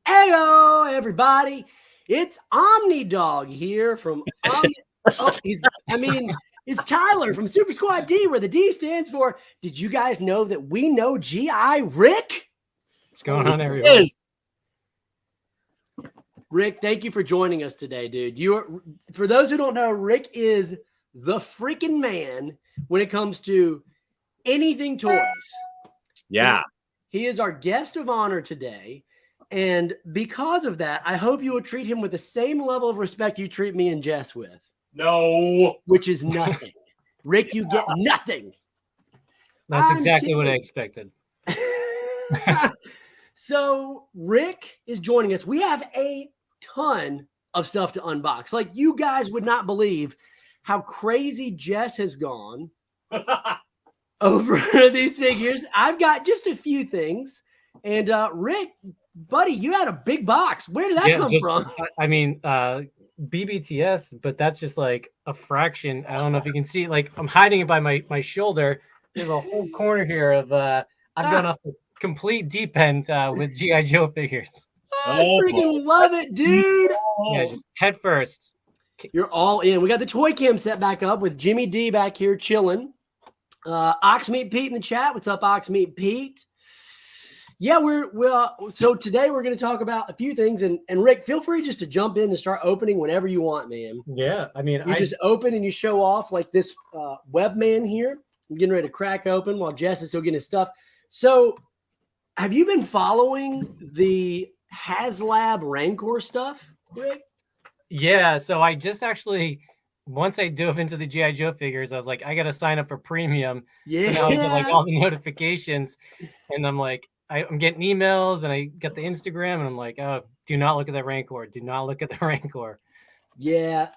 Heyo, everybody. It's Omnidog here from it's Tyler from Super Squad D, where the D stands for, did you guys know that we know G.I. Rick? What's going on, everyone? Rick, thank you for joining us today, dude. For those who don't know, Rick is the freaking man when it comes to anything toys. Yeah. He is our guest of honor today. And because of that, I hope you will treat him with the same level of respect you treat me and Jess with. No. Which is nothing. Rick, you get nothing. That's exactly what I expected. So Rick is joining us. We have a ton of stuff to unbox. Like, you guys would not believe how crazy Jess has gone over these figures. I've got just a few things. And Rick, buddy, you had a big box. Where did that come from? I mean, BBTS, but that's just like a fraction. I don't know if you can see, like, I'm hiding it by my shoulder. There's a whole corner here of I've gone off the complete deep end with G.I. Joe figures. I freaking love it, dude. Yeah, just head first. You're all in. We got the toy cam set back up with Jimmy D back here chilling. Oxmeat Pete in the chat. What's up, Oxmeat Pete? Yeah, so today we're going to talk about a few things, and Rick, feel free just to jump in and start opening whenever you want, man. Yeah, I mean, you just open and you show off like this web man here. I'm getting ready to crack open while Jess is still getting his stuff. So, have you been following the HUZZAH Rancor stuff, Rick? Yeah, so I just actually, once I dove into the G.I. Joe figures, I was like, I got to sign up for premium. Yeah. So now I get like all the notifications, and I'm like, I'm getting emails, and I get the Instagram, and I'm like, oh, do not look at the Rancor. Do not look at the Rancor. Yeah.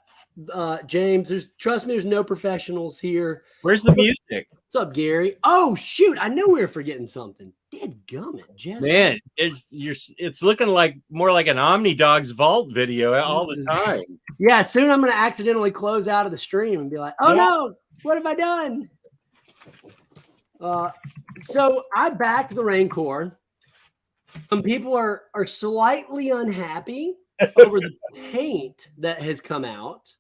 James, trust me, there's no professionals here. Where's the music? What's up, Gary? Oh, shoot. I knew we were forgetting something. Dadgummit, Jess. Man, it's looking like more like an Omnidog's Vault video all the time. Yeah, soon I'm going to accidentally close out of the stream and be like, oh, no, what have I done? So I backed the Rancor. Some people are slightly unhappy over the paint that has come out,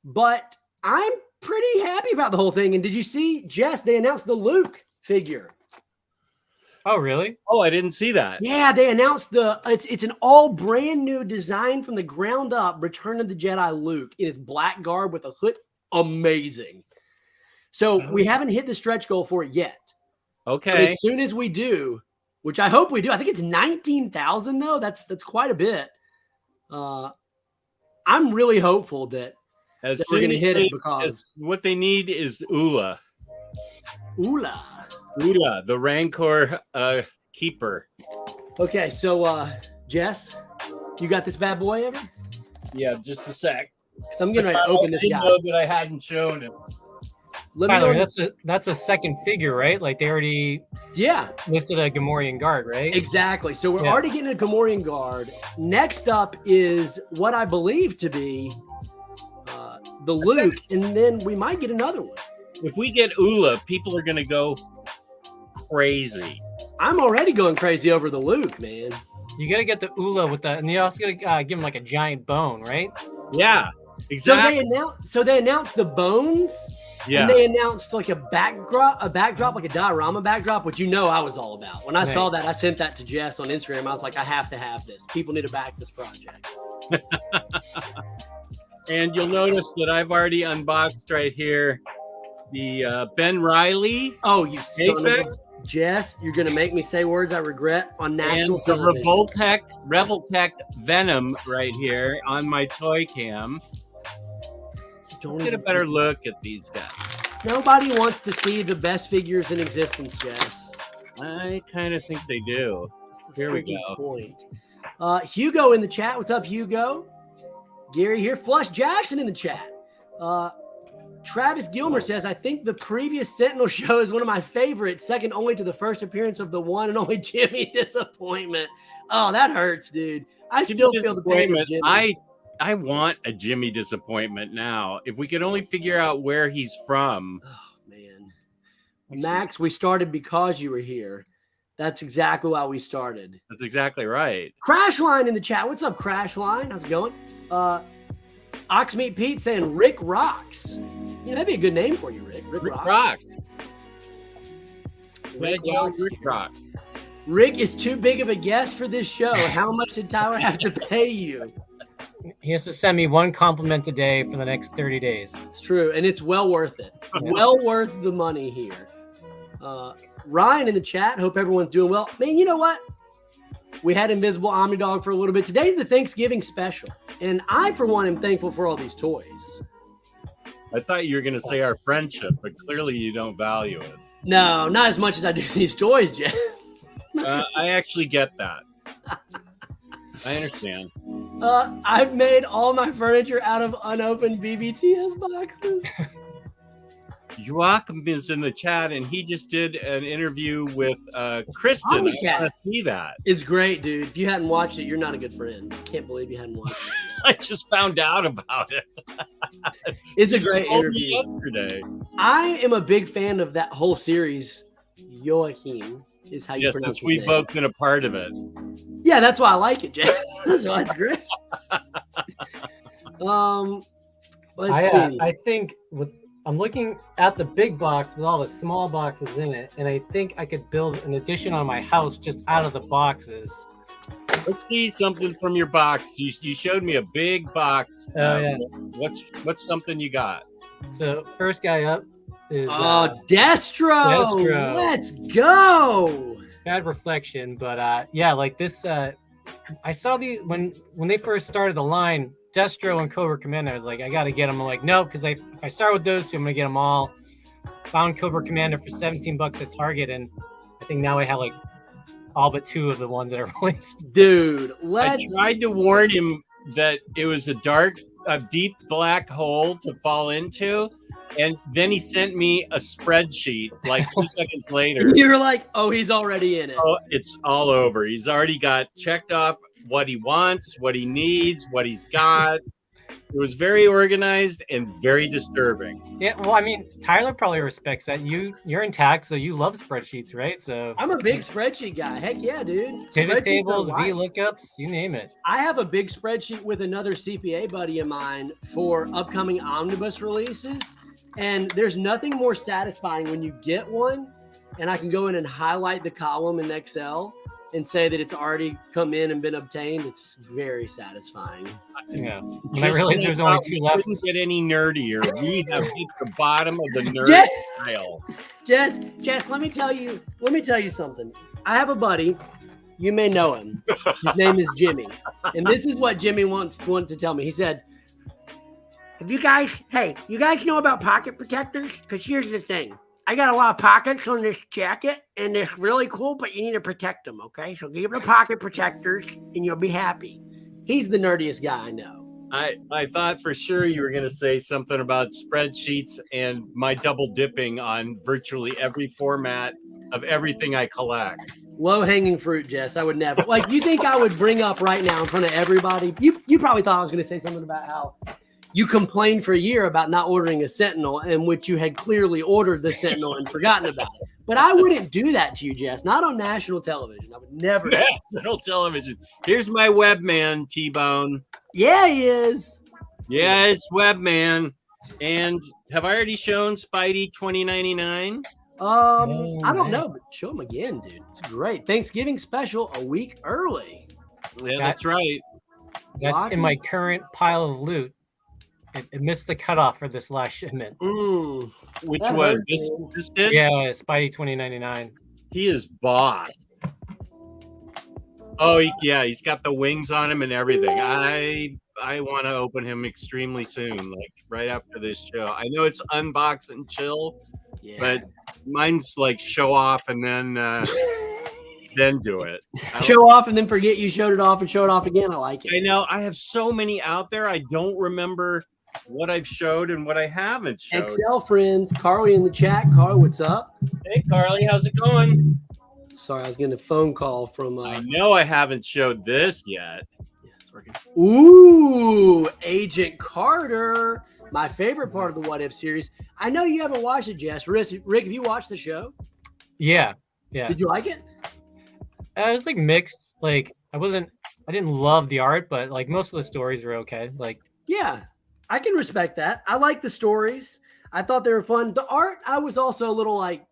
but I'm pretty happy about the whole thing. And did you see, Jess, they announced the Luke figure. Oh, really? Oh, I didn't see that. Yeah, they announced it's an all brand new design from the ground up, Return of the Jedi Luke in his black garb with a hood. Amazing. So we haven't hit the stretch goal for it yet. Okay. But as soon as we do, which I hope we do, I think it's 19,000 though. That's quite a bit. I'm really hopeful that we're going to hit it, because what they need is Ula. Ula, the Rancor keeper. Okay, so Jess, you got this bad boy ever? Yeah, just a sec. Because I'm getting ready to open this guy. I know that I hadn't shown him. Tyler, that's a second figure, right? Like they already listed a Gamorrean guard, right? Exactly. So we're already getting a Gamorrean guard. Next up is what I believe to be the Luke, and then we might get another one. If we get Ula, people are going to go crazy. I'm already going crazy over the Luke, man. You got to get the Ula with that, and you also got to give him like a giant bone, right? Yeah, exactly. So they announced the bones. Yeah. And they announced like a backdrop, like a diorama backdrop, which I was all about. When I saw that, I sent that to Jess on Instagram. I was like, I have to have this. People need to back this project. And you'll notice that I've already unboxed right here the Ben Reilly. Oh, you son of a... Jess, you're going to make me say words I regret on national television. The Revoltech Venom right here on my toy cam. Let's get a better look at these guys. Nobody wants to see the best figures in existence, Jess. I kind of think they do. Here we go. Point. Hugo in the chat. What's up, Hugo? Gary here. Flush Jackson in the chat. Travis Gilmer says, I think the previous Sentinel show is one of my favorites, second only to the first appearance of the one and only Jimmy Disappointment. Oh, that hurts, dude. I still feel the pain of Jimmy. I want a Jimmy Disappointment now. If we could only figure out where he's from. Oh, man. Max, we started because you were here. That's exactly why we started. That's exactly right. Crashline in the chat. What's up, Crashline? How's it going? Oxmeat Pete saying Rick rocks. You know, that'd be a good name for you, Rick. Rick rocks. Rick rocks. Rick is too big of a guest for this show. How much did Tyler have to pay you? He has to send me one compliment a day for the next 30 days. It's true, and it's well worth it. Well worth the money here. Ryan in the chat. Hope everyone's doing well. Man, you know what? We had Invisible Omnidog for a little bit. Today's the Thanksgiving special, and I, for one, am thankful for all these toys. I thought you were going to say our friendship, but clearly you don't value it. No, not as much as I do these toys, Jeff. I actually get that. I understand. I've made all my furniture out of unopened BBTS boxes. Joachim is in the chat, and he just did an interview with Kristen. I want to see that. It's great, dude. If you hadn't watched it, you're not a good friend. Can't believe you hadn't watched it. I just found out about it. It's a great interview. Yesterday. I am a big fan of that whole series. Joachim is how you pronounce it. Yes, we've both been a part of it. Yeah, that's why I like it, Jay. That's why it's great. Let's see. I think I'm looking at the big box with all the small boxes in it, and I think I could build an addition on my house just out of the boxes. Let's see something from your box. You showed me a big box. Yeah. What's something you got? So first guy up is Destro. Let's go. Bad reflection, but yeah, like this. I saw these when they first started the line. Destro and Cobra Commander. I was like, I got to get them. I'm like, no, because if I start with those two, I'm gonna get them all. Found Cobra Commander for $17 at Target, and I think now I have like all but two of the ones that are released. Dude, I tried to warn him that it was a deep black hole to fall into, and then he sent me a spreadsheet like 2 seconds later. You were like, oh, he's already in it. Oh, it's all over. He's already got checked off what he wants, what he needs, what he's got. It was very organized and very disturbing. Yeah, well, I mean, Tyler probably respects that. You're in tax, so you love spreadsheets, right? So I'm a big spreadsheet guy. Heck yeah, dude. Pivot tables, VLOOKUPs, you name it. I have a big spreadsheet with another CPA buddy of mine for upcoming omnibus releases, and there's nothing more satisfying when you get one, and I can go in and highlight the column in Excel and say that it's already come in and been obtained. It's very satisfying. Yeah. When I realized there's only two left. Couldn't get any nerdier. We have hit the bottom of the nerd pile. Jess, let me tell you something. I have a buddy. You may know him. His name is Jimmy. And this is what Jimmy wanted to tell me. He said, you guys know about pocket protectors? Because here's the thing. I got a lot of pockets on this jacket, and it's really cool, but you need to protect them, okay? So give the pocket protectors, and you'll be happy. He's the nerdiest guy I know. I thought for sure you were going to say something about spreadsheets and my double dipping on virtually every format of everything I collect. Low-hanging fruit, Jess. I would never. Like, you think I would bring up right now in front of everybody? You probably thought I was going to say something about how you complained for a year about not ordering a Sentinel, in which you had clearly ordered the Sentinel and forgotten about it. But I wouldn't do that to you, Jess. Not on national television. I would never. National television. Here's my webman, T-Bone. Yeah, he is. Yeah, it's webman. And have I already shown Spidey 2099? I don't know, but show him again, dude. It's great. Thanksgiving special a week early. Yeah, that's right. That's in my current pile of loot. It missed the cutoff for this last shipment. Which one? This did? Yeah, Spidey 2099. He is boss. Oh, he's got the wings on him and everything. I want to open him extremely soon, like right after this show. I know it's unbox and chill, but mine's like show off and then do it. Show off and then forget you showed it off and show it off again. I like it. I know. I have so many out there. I don't remember what I've showed and what I haven't showed. Excel friends, Carly in the chat. Carly, what's up? Hey, Carly, how's it going? Sorry, I was getting a phone call from. I know I haven't showed this yet. Yeah, it's working. Ooh, Agent Carter, my favorite part of the What If series. I know you haven't watched it, Jess. Rick, have you watched the show? Yeah. Did you like it? It was like mixed. Like I didn't love the art, but like most of the stories were okay. Like Yeah, I can respect that. I like the stories. I thought they were fun. The art, I was also a little like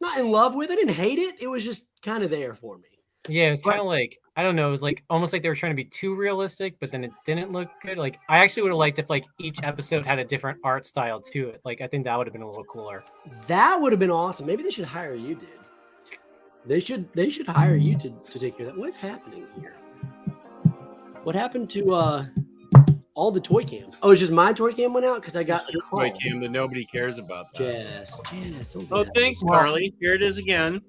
not in love with. I didn't hate it. It was just kind of there for me. yeah, it was But- kind of like I don't know. It was like almost like they were trying to be too realistic, but then it didn't look good. Like I actually would have liked if like each episode had a different art style to it. Like I think that would have been a little cooler. That would have been awesome. Maybe they should hire you, dude. They should hire you to take care of that. What is happening here? What happened to all the toy cams? Oh, it's just my toy cam went out because I got a call. Toy cam that nobody cares about. That. Jess, don't do Oh, that. thanks, Carly. Here it is again.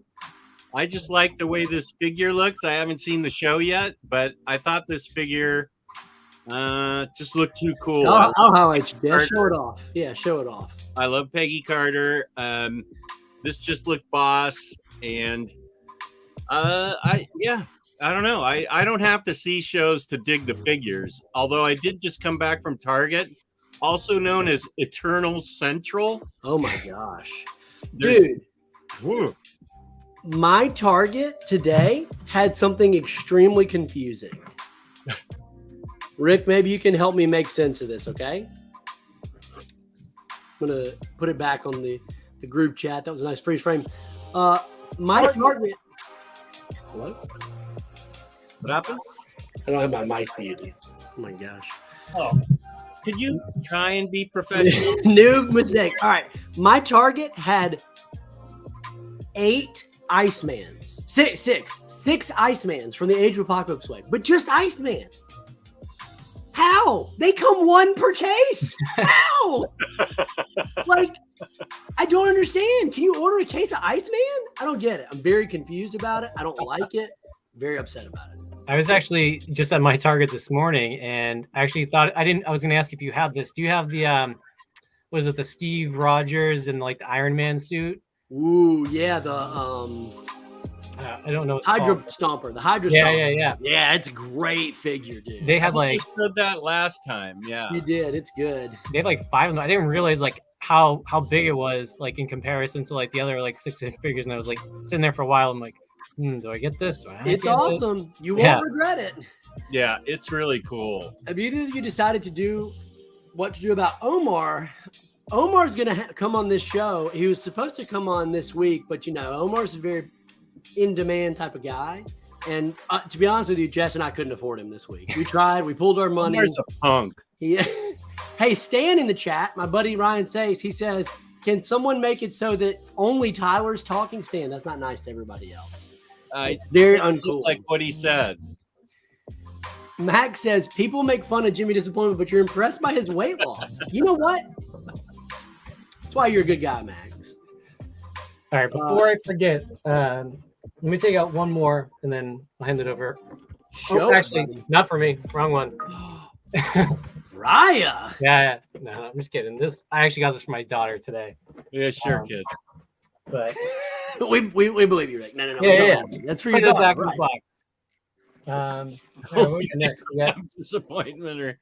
I just like the way this figure looks. I haven't seen the show yet, but I thought this figure just looked too cool. I'll highlight you, Jess. Show it off. Yeah, show it off. I love Peggy Carter. This just looked boss, and I don't know. I don't have to see shows to dig the figures. Although I did just come back from Target, also known as Eternal Central. Oh my gosh, There's- dude. Whoa. My Target today had something extremely confusing. Rick, maybe you can help me make sense of this, okay? I'm gonna put it back on the group chat. That was a nice freeze frame. My Target. Hello? What happened? I don't have my mic muted. Oh my gosh. Oh, could you try and be professional? Noob mistake. All right. My Target had 8 Icemans. Six Icemans from the Age of Apocalypse wave, but just Iceman. How? They come one per case. How? Like, I don't understand. Can you order a case of Iceman? I don't get it. I'm very confused about it. I don't like it. Very upset about it. I was actually just at my Target this morning, and I actually thought I was going to ask if you have this. Do you have the was it the Steve Rogers and like the Iron Man suit? Ooh, yeah, the I don't know. What it's Hydro called. Stomper. The Hydro Yeah, Stomper. yeah. Yeah, it's a great figure, dude. They had I like said that last time. Yeah. You did. It's good. they had like 5 of them. I didn't realize like how big it was like in comparison to like the other like 6 figures, and I was like sitting there for a while. I'm like, do I get this? Do I not It's get this? awesome. You won't Yeah. regret it. Yeah, it's really cool. Have either of you decided to do what to do about Omar? Omar's going to come on this show. He was supposed to come on this week, but you know, Omar's a very in-demand type of guy. And to be honest with you, Jess and I couldn't afford him this week. We tried. We pulled our money. There's a punk. Hey, Stan in the chat, my buddy Ryan says, he says, can someone make it so that only Tyler's talking? Stan, that's not nice to everybody else. I Very look uncool. like what he said. Max says, people make fun of Jimmy Disappointment, but you're impressed by his weight loss. You know what? That's why you're a good guy, Max. All right, before I forget, let me take out one more, and then I'll hand it over. Show Actually, buddy. not for me. Wrong one. Raya. Yeah. No, I'm just kidding. I actually got this for my daughter today. Yeah, sure, kid. But we believe you, Rick. No. Yeah. That's for your put it dog. back in the Right. box. All right, what's next? We got- Disappointment or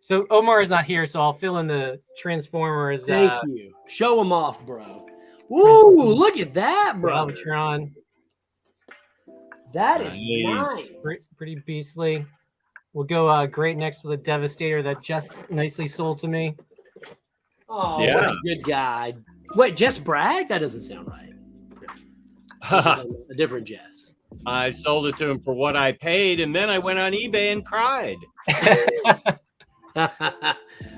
So Omar is not here, so I'll fill in the Transformers. Thank you. Show them off, bro. Ooh, look at that, bro. Galvatron. That is Nice. nice. Pretty beastly. We'll go great next to the Devastator that just nicely sold to me. Oh, what Yeah. a good guy. Wait, Jess Bragg? That doesn't sound right. A different Jess. I sold it to him for what I paid, and then I went on eBay and cried.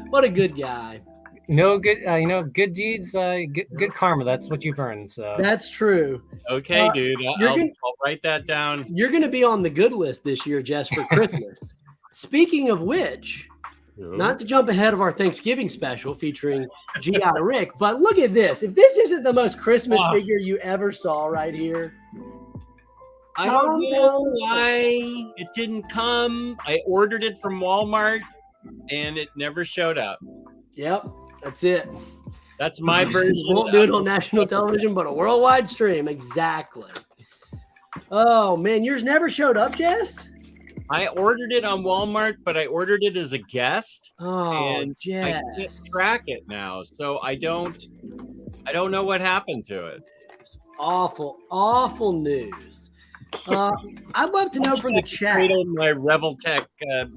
What a good guy. No good, good deeds, good karma. That's what you've earned. So That's true. Okay, dude. you're I'll gonna- write that down. You're going to be on the good list this year, Jess, for Christmas. Speaking of which, not to jump ahead of our Thanksgiving special featuring G.I. Rick, but look at this. If this isn't the most Christmas figure you ever saw right here. I don't know why it didn't come. I ordered it from Walmart, and it never showed up. Yep, that's it. That's my version. Won't do it on national television, but a worldwide stream. Exactly. Oh, man. Yours never showed up, Jess? I ordered it on Walmart, but I ordered it as a guest. Oh, And I can't Jess. track it now, so I don't know what happened to it. Awful, awful news. I'd love to know from the chat. Cradle my Reveltech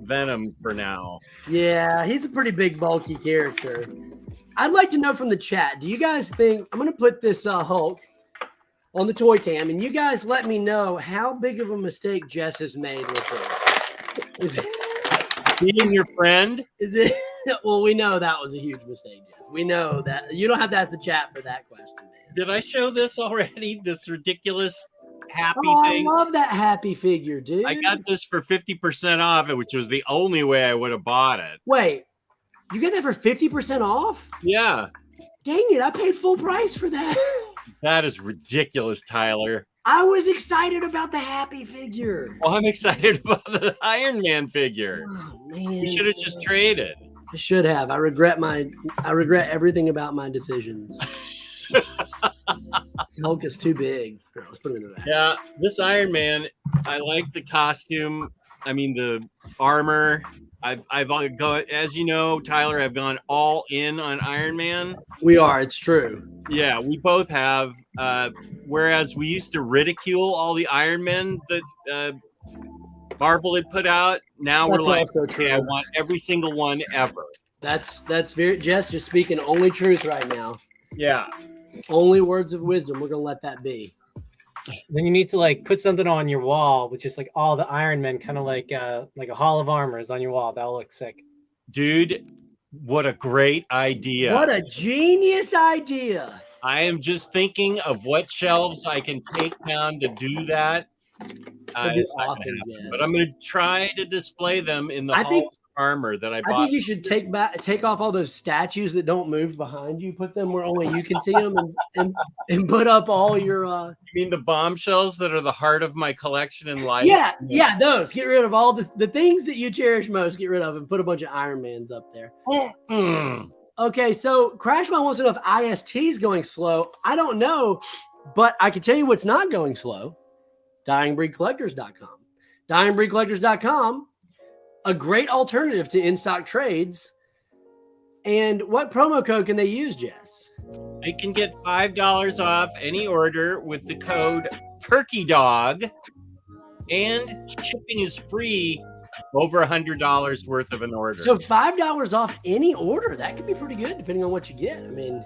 Venom for now. Yeah, he's a pretty big, bulky character. I'd like to know from the chat. Do you guys think I'm going to put this Hulk on the toy cam, and you guys let me know how big of a mistake Jess has made with this? Being your friend? Is it? Well, we know that was a huge mistake, Jess. We know that. You don't have to ask the chat for that question, man. Did I show this already? This ridiculous happy thing? I love that happy figure, dude. I got this for 50% off, which was the only way I would have bought it. Wait, you got that for 50% off? Yeah. Dang it, I paid full price for that. That is ridiculous, Tyler. I was excited about the happy figure. Well, I'm excited about the Iron Man figure. Oh, man. You should have just traded. I should have. I regret everything about my decisions. Hulk is too big. Here, let's put him in the back. Yeah, this Iron Man, I like the costume. I mean, the armor. I've gone, as you know, Tyler, I've gone all in on Iron Man. We are. It's true. Yeah, we both have. Whereas we used to ridicule all the Iron Men that Marvel had put out, now we're like, okay, I want every single one ever. That's very Jess. You're speaking only truth right now. Yeah. Only words of wisdom. We're gonna let that be. Then you need to like put something on your wall, which is like all the Iron Men, kind of like a Hall of Armor is on your wall. That'll look sick. Dude, what a great idea. What a genius idea. I am just thinking of what shelves I can take down to do that. It's awesome, yes. But I'm going to try to display them in the Hall of Armor that I bought. I think you should take off all those statues that don't move behind you, put them where only you can see them, and put up all your. You mean the bombshells that are the heart of my collection in life? Yeah, those. Get rid of all the things that you cherish most. Get rid of and put a bunch of Iron Mans up there. Okay, so Crashman wants to know if IST is going slow. I don't know, but I can tell you what's not going slow. DyingBreedCollectors.com. DyingBreedCollectors.com, a great alternative to in-stock trades. And what promo code can they use, Jess? They can get $5 off any order with the code TurkeyDog, and shipping is free over $100 worth of an order. So $5 off any order. That could be pretty good depending on what you get. I mean,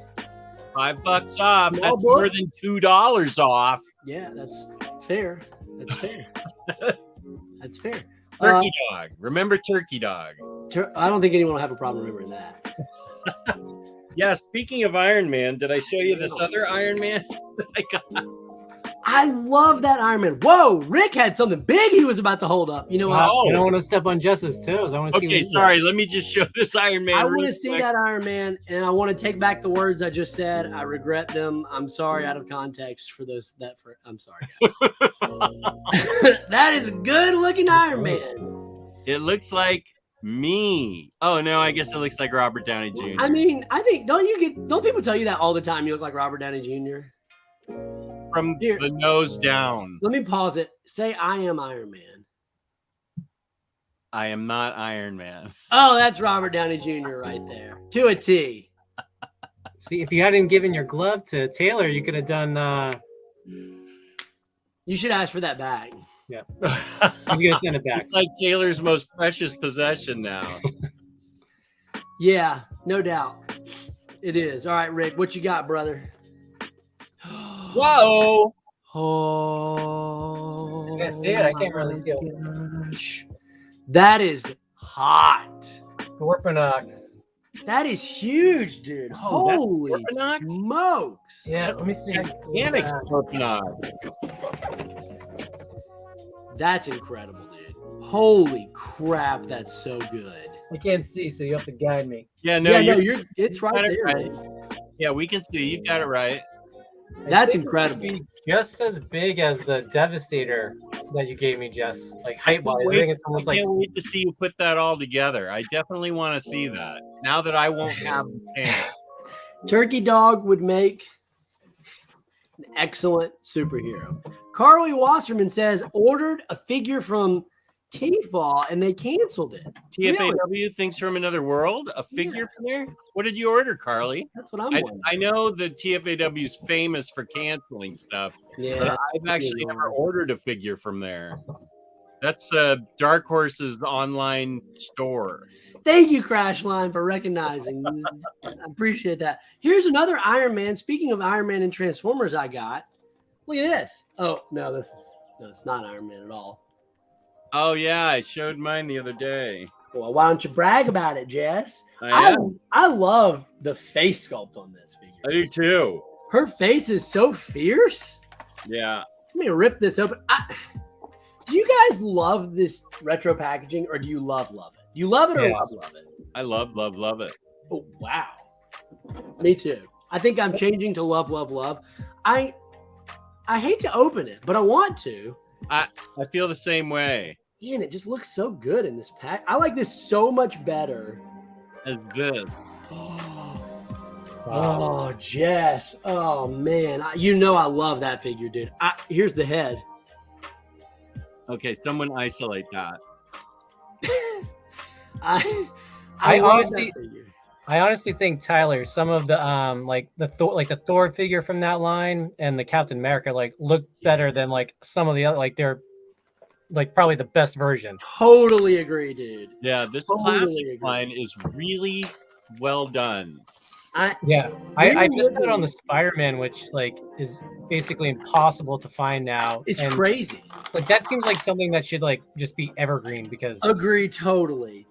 $5 off. That's more than $2 off. Yeah, that's fair. That's fair. That's fair. Turkey Dog. Remember Turkey Dog. I don't think anyone will have a problem remembering that. Yeah, speaking of Iron Man, did I show you this other Iron Man that I got? I love that Iron Man. Whoa, Rick had something big he was about to hold up. You know what? I don't want to step on Jess's toes. I want to see. Okay, sorry. Let me just show this Iron Man. I want to see that Iron Man, and I want to take back the words I just said. I regret them. I'm sorry, out of context for those. I'm sorry, guys. That is a good-looking Iron Man. It looks like me. Oh no, I guess it looks like Robert Downey Jr. I mean, I think don't people tell you that all the time? You look like Robert Downey Jr. From the nose down. Let me pause it. Say, I am Iron Man. I am not Iron Man. Oh, that's Robert Downey Jr. right there. To a T. See, if you hadn't given your glove to Taylor, you could have done. You should ask for that back. Yeah. I'm going to send it back. It's like Taylor's most precious possession now. Yeah, no doubt. It is. All right, Rick, what you got, brother? Whoa! Oh, I can't see it. I can't really see it. Gosh. That is hot. Orphanox. That is huge, dude. Holy smokes. Yeah, let me see. Gigantic Orphanox. That's incredible, dude. Holy crap, that's so good. I can't see, so you have to guide me. Yeah, it's right there. Right. Yeah, we can see. You've got it right. That's incredible. Just as big as the Devastator that you gave me, Jess. Like height-wise, I think it's almost I like. can't wait to see you put that all together. I definitely want to see that. Now that I won't have the tank. Turkey Dog would make an excellent superhero. Carly Wasserman says, ordered a figure from T-Fall and they canceled it. TFAW, Really? Things from Another World, a figure from there. What did you order, Carly? That's what I'm wondering. I know the TFAW is famous for canceling stuff, Yeah, but I've actually never ordered a figure from there. That's Dark Horse's online store. Thank you, Crashline, for recognizing. I appreciate that. Here's another Iron Man. Speaking of Iron Man and Transformers, I got. Look at this. Oh no, it's not Iron Man at all. Oh yeah, I showed mine the other day. Well, why don't you brag about it, Jess? I love the face sculpt on this figure. I do too. Her face is so fierce. Yeah. Let me rip this open. Do you guys love this retro packaging, or do you love it? Do you love it or love it? I love it. Oh wow. Me too. I think I'm changing to love. I hate to open it, but I want to. I feel the same way. Man, it just looks so good in this pack. I like this so much better. As this. Oh, Jess. Oh man, I love that figure, dude. Here's the head. Okay, someone isolate that. I honestly think, Tyler, some of the the Thor figure from that line and the Captain America look better than some of the other, they're probably the best version. Totally agree, dude. Yeah, this classic line is really well done. I just got on the Spider-Man, which is basically impossible to find now. It's crazy. That seems like something that should just be evergreen because. Agree totally.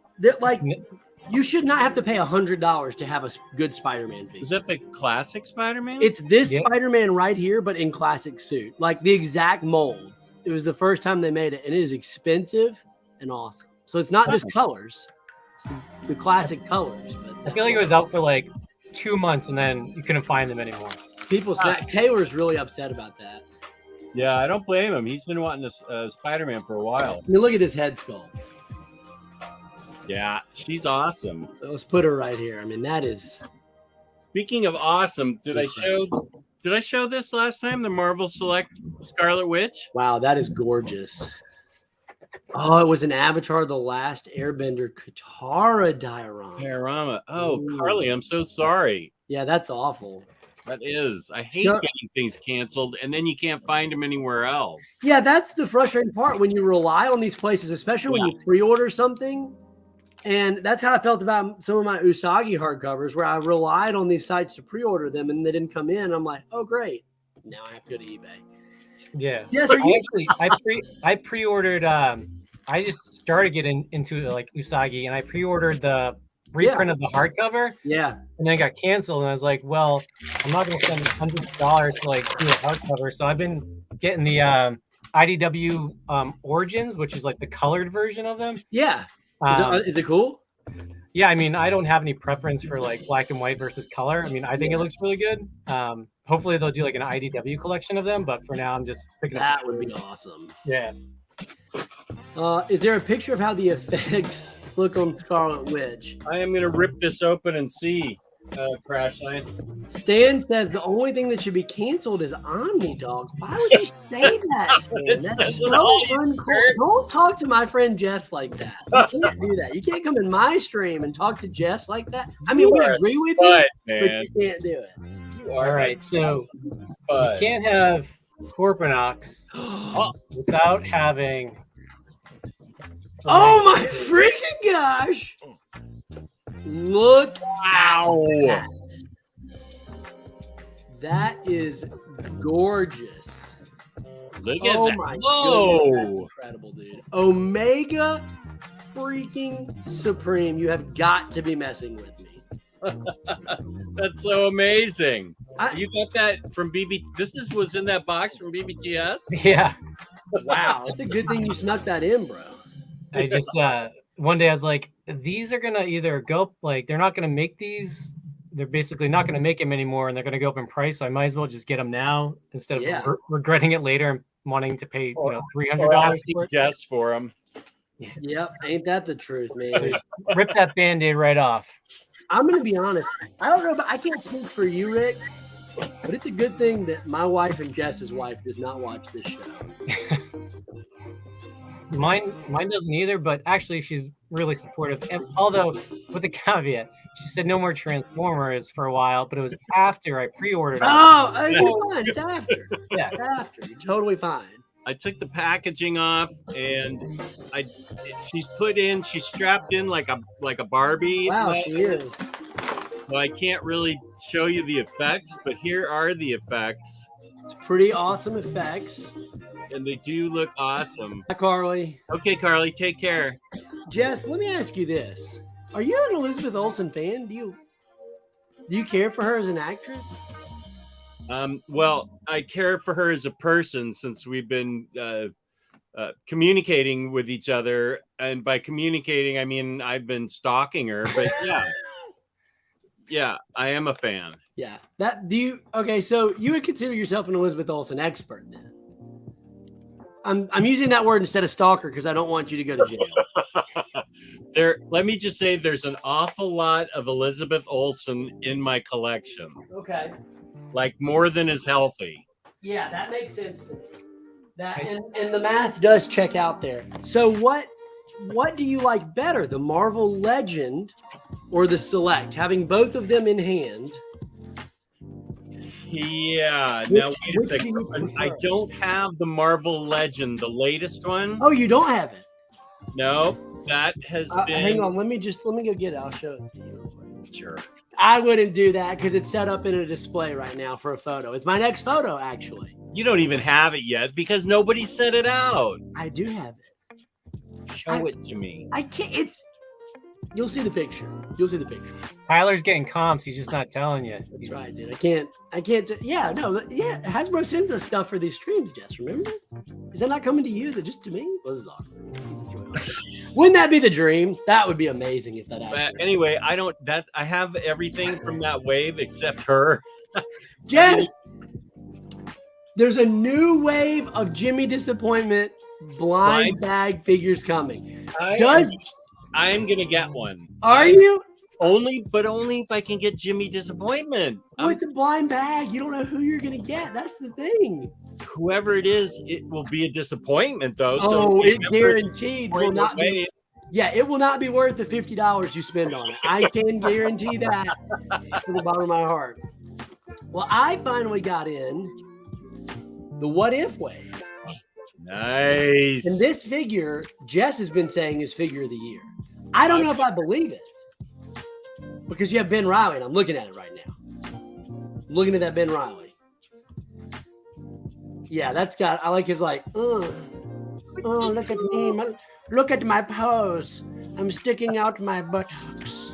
You should not have to pay $100 to have a good Spider-Man figure. Is that the classic Spider-Man? It's this Spider-Man right here, but in classic suit, the exact mold. It was the first time they made it, and it is expensive and awesome. So it's not just colors; it's the classic colors. But I feel like it was out for 2 months, and then you couldn't find them anymore. People say Taylor's really upset about that. Yeah, I don't blame him. He's been wanting a Spider-Man for a while. I mean, look at his head sculpt. Yeah, she's awesome. Let's put her right here. I mean, that is. Speaking of awesome, did I show this last time? The Marvel Select Scarlet Witch? Wow, that is gorgeous. Oh, it was an Avatar: The Last Airbender Katara diorama. Oh, Carly, I'm so sorry. Yeah, that's awful. That is. I hate getting things canceled, and then you can't find them anywhere else. Yeah, that's the frustrating part when you rely on these places, especially when you pre-order something. And that's how I felt about some of my Usagi hardcovers, where I relied on these sites to pre-order them, and they didn't come in. I'm like, oh, great. Now I have to go to eBay. Yeah. Yes. I pre-ordered. I just started getting into Usagi, and I pre-ordered the reprint of the hardcover. Yeah. And then it got canceled, and I was like, well, I'm not going to spend $100 to do a hardcover. So I've been getting the IDW Origins, which is the colored version of them. Yeah. Is it cool? Yeah, I mean, I don't have any preference for black and white versus color. I mean, I think it looks really good. Hopefully they'll do an IDW collection of them, but for now I'm just picking up. That would be awesome. Yeah. Is there a picture of how the effects look on Scarlet Witch? I am going to rip this open and see. Crashline. Stan says the only thing that should be canceled is Omnidog. Why would you say that, Stan? That's so uncool. Don't talk to my friend Jess like that. You can't do that. You can't come in my stream and talk to Jess like that. I mean, we agree with you, but you can't do it. All right, so you can't have Scorpionox without having. Oh my freaking gosh! Look at that is gorgeous. Look at that. My goodness, that's incredible, dude. Omega freaking Supreme. You have got to be messing with me. That's so amazing. You got that from BB. Was in that box from BBTS? Yeah. Wow. It's a good thing you snuck that in, bro. I just one day I was like, these are gonna either go they're not gonna make these. They're basically not gonna make them anymore, and they're gonna go up in price. So I might as well just get them now instead of regretting it later and wanting to pay $300 for them. Yep, ain't that the truth, man? Rip that Band-Aid right off. I'm gonna be honest. I don't know, but I can't speak for you, Rick. But it's a good thing that my wife and Jess's wife does not watch this show. Mine doesn't either, but actually she's really supportive. And although with the caveat, she said no more Transformers for a while, but it was after I pre-ordered them. Oh, you're fine. It's after. Yeah. It's after. You're totally fine. I took the packaging off, and she's strapped in like a Barbie. Wow, she is. So I can't really show you the effects, but here are the effects. It's pretty awesome effects. And they do look awesome. Hi, Carly. Okay, Carly, take care. Jess, let me ask you this. Are you an Elizabeth Olsen fan? Do you care for her as an actress? Well, I care for her as a person since we've been communicating with each other. And by communicating, I mean I've been stalking her. But yeah, yeah, I am a fan. Yeah. Okay, so you would consider yourself an Elizabeth Olsen expert then? I'm using that word instead of stalker because I don't want you to go to jail. Let me just say there's an awful lot of Elizabeth Olsen in my collection. Okay. Like more than is healthy. Yeah, that makes sense to me. That and the math does check out there. So what do you like better, the Marvel Legend or the Select? Having both of them in hand. Yeah. Now wait a second. I don't have the Marvel Legend, the latest one. Oh, you don't have it? No, that has been. Hang on, let me go get it. I'll show it to you. Sure. I wouldn't do that because it's set up in a display right now for a photo. It's my next photo, actually. You don't even have it yet because nobody sent it out. I do have it. Show it to me. I can't. You'll see the picture. You'll see the picture. Tyler's getting comps. He's just not telling you. That's right, dude. I can't. Hasbro sends us stuff for these streams, Jess. Remember? Is that not coming to you? Is it just to me? Well, this is awesome. Wouldn't that be the dream? That would be amazing if that happened. But anyway, I have everything from that wave except her. Jess, there's a new wave of Jimmy Disappointment blind bag figures coming. I'm gonna get one. Are you? Only if I can get Jimmy Disappointment. Well, it's a blind bag. You don't know who you're gonna get. That's the thing. Whoever it is, it will be a disappointment though. Oh, it guaranteed will not be. Yeah, it will not be worth the $50 you spend on it. I can guarantee that from the bottom of my heart. Well, I finally got in the What If wave. Nice. And this figure, Jess has been saying is figure of the year. I don't know if I believe it. Because you have Ben Riley, and I'm looking at it right now. I'm looking at that Ben Riley. Yeah, I like his oh, look at me. Look at my pose. I'm sticking out my buttocks.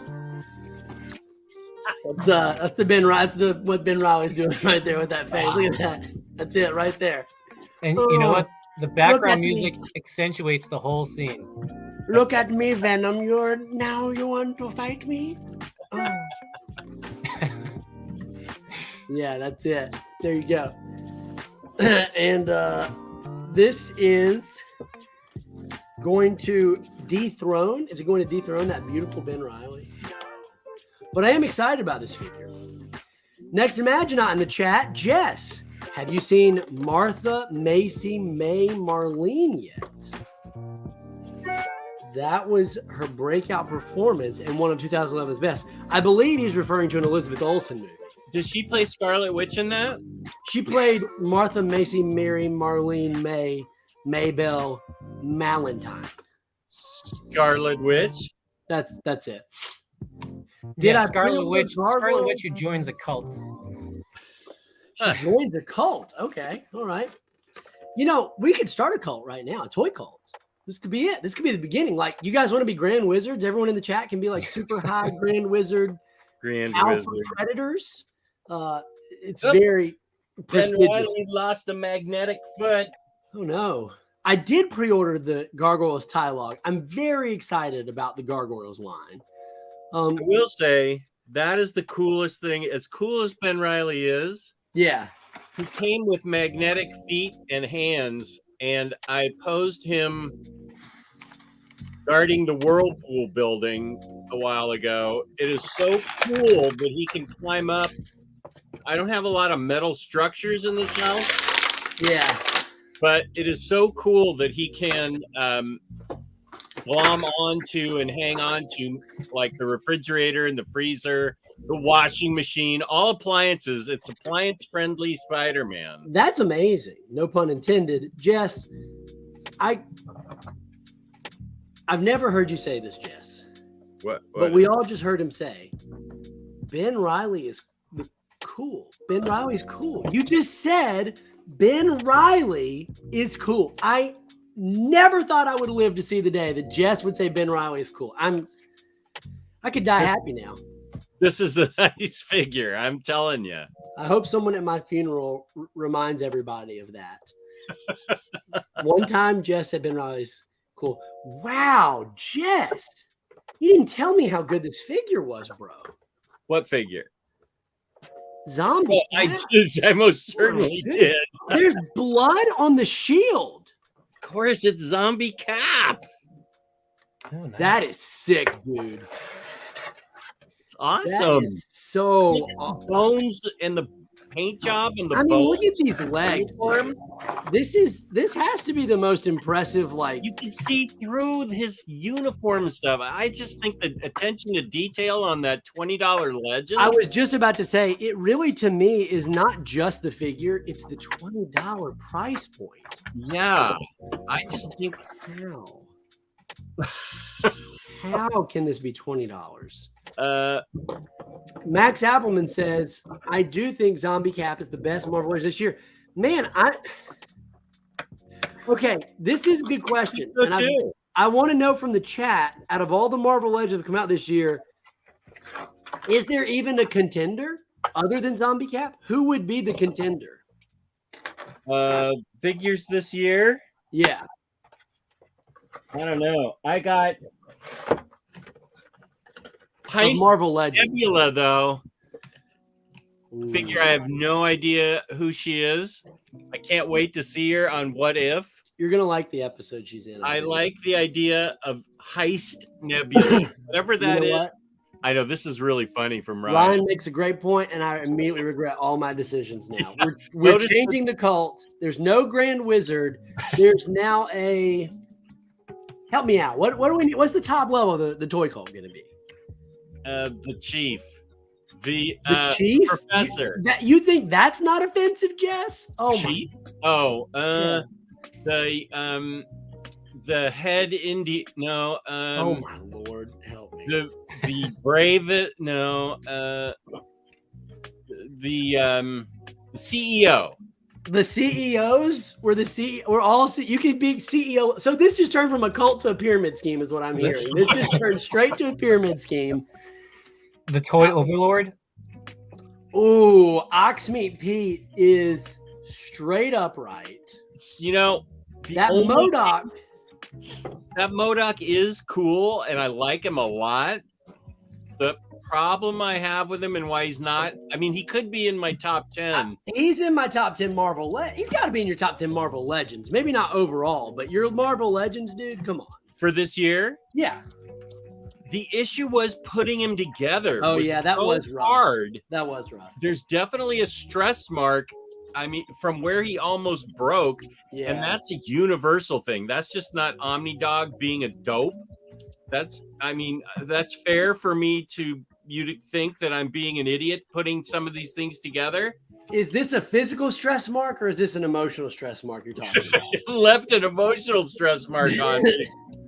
That's the Ben Riley. That's what Ben Riley's doing right there with that face. Look at that. That's it right there. And you know what? The background music accentuates the whole scene. Look at me, Venom. You want to fight me? Oh. Yeah, that's it. There you go. And this is going to dethrone. Is it going to dethrone that beautiful Ben Riley? But I am excited about this figure. Next Imaginaut in the chat, Jess. Have you seen Martha Macy May Marlene yet? That was her breakout performance and one of 2011's best. I believe he's referring to an Elizabeth Olsen movie. Did she play Scarlet Witch in that? She played Martha Macy Mary Marlene May Maybelle Malentine. Scarlet Witch? That's it. Scarlet Witch who joins a cult. She joins a cult. Okay. All right. We could start a cult right now, a toy cult. This could be it. This could be the beginning. Like, you guys want to be Grand Wizards? Everyone in the chat can be like super high Grand Wizard, Alpha Predators. It's very prestigious. Riley lost a magnetic foot. Oh, no. I did pre-order the Gargoyles Tylog. I'm very excited about the Gargoyles line. I will say, that is the coolest thing. As cool as Ben Riley is, yeah, he came with magnetic feet and hands, and I posed him guarding the Whirlpool building a while ago. It is so cool that he can climb up. I don't have a lot of metal structures in this house. Yeah. but it is so cool that he can glom onto and hang on to like the refrigerator and the freezer, the washing machine, all appliances. It's appliance friendly Spider-Man. That's amazing. No pun intended. Jess, I've never heard you say this, Jess. What But we all just heard him say, Ben Riley is cool. Ben Riley's cool. You just said Ben Riley is cool. I never thought I would live to see the day that Jess would say Ben Riley is cool. I could die happy now. This is a nice figure. I'm telling you. I hope someone at my funeral reminds everybody of that. One time, Jess said Ben Riley's cool. Wow, Jess, you didn't tell me how good this figure was, bro. What figure? Zombie. I most certainly did. There's blood on the shield. Of course, it's Zombie Cap. Oh, nice. That is sick, dude. It's awesome. That is so the bones and the paint job and the I mean, bones. look at these legs. Dude. This has to be the most impressive. Like you can see through his uniform stuff. I just think the attention to detail on that $20 legend. I was just about to say, it really to me is not just the figure; it's the $20 price point. Yeah, I just think how can this be $20? Max Appleman says, I do think Zombie Cap is the best Marvel Legends this year. Man, okay, this is a good question. And I want to know from the chat, out of all the Marvel Legends that have come out this year, is there even a contender other than Zombie Cap? Who would be the contender? Figures this year? Yeah. I don't know. I got Marvel Legends. Nebula, though. Figure I have no idea who she is. I can't wait to see her on What If. You're going to like the episode she's in. I like the idea of Heist Nebula. Whatever that is. What? I know this is really funny from Ryan. Ryan makes a great point, and I immediately regret all my decisions now. We're changing the cult. There's no Grand Wizard. There's now a... Help me out. What do we need? What's the top level of the toy cult going to be? The chief. The chief? Professor. You think that's not offensive, Jess? Oh, chief? Oh, the head indie. No. Oh my Lord, help me. The brave. No. The CEO. The CEOs were we're all you could be CEO. So this just turned from a cult to a pyramid scheme, is what I'm hearing. This just turned straight to a pyramid scheme. The toy overlord. Ooh, Oxmeat Pete is straight up right. You know, that MODOK. That MODOK is cool, and I like him a lot. The problem I have with him and why he's not, I mean, he could be in my top 10. He's in my top 10 Marvel. He's got to be in your top 10 Marvel Legends. Maybe not overall, but your Marvel Legends, dude, come on. For this year? Yeah. The issue was putting him together. Oh, yeah, that was rough. Hard. That was rough. There's definitely a stress mark. I mean, from where he almost broke. Yeah. And that's a universal thing. That's just not Omnidog being a dope. That's fair for me to think that I'm being an idiot putting some of these things together. Is this a physical stress mark or is this an emotional stress mark you're talking about? Left an emotional stress mark on me.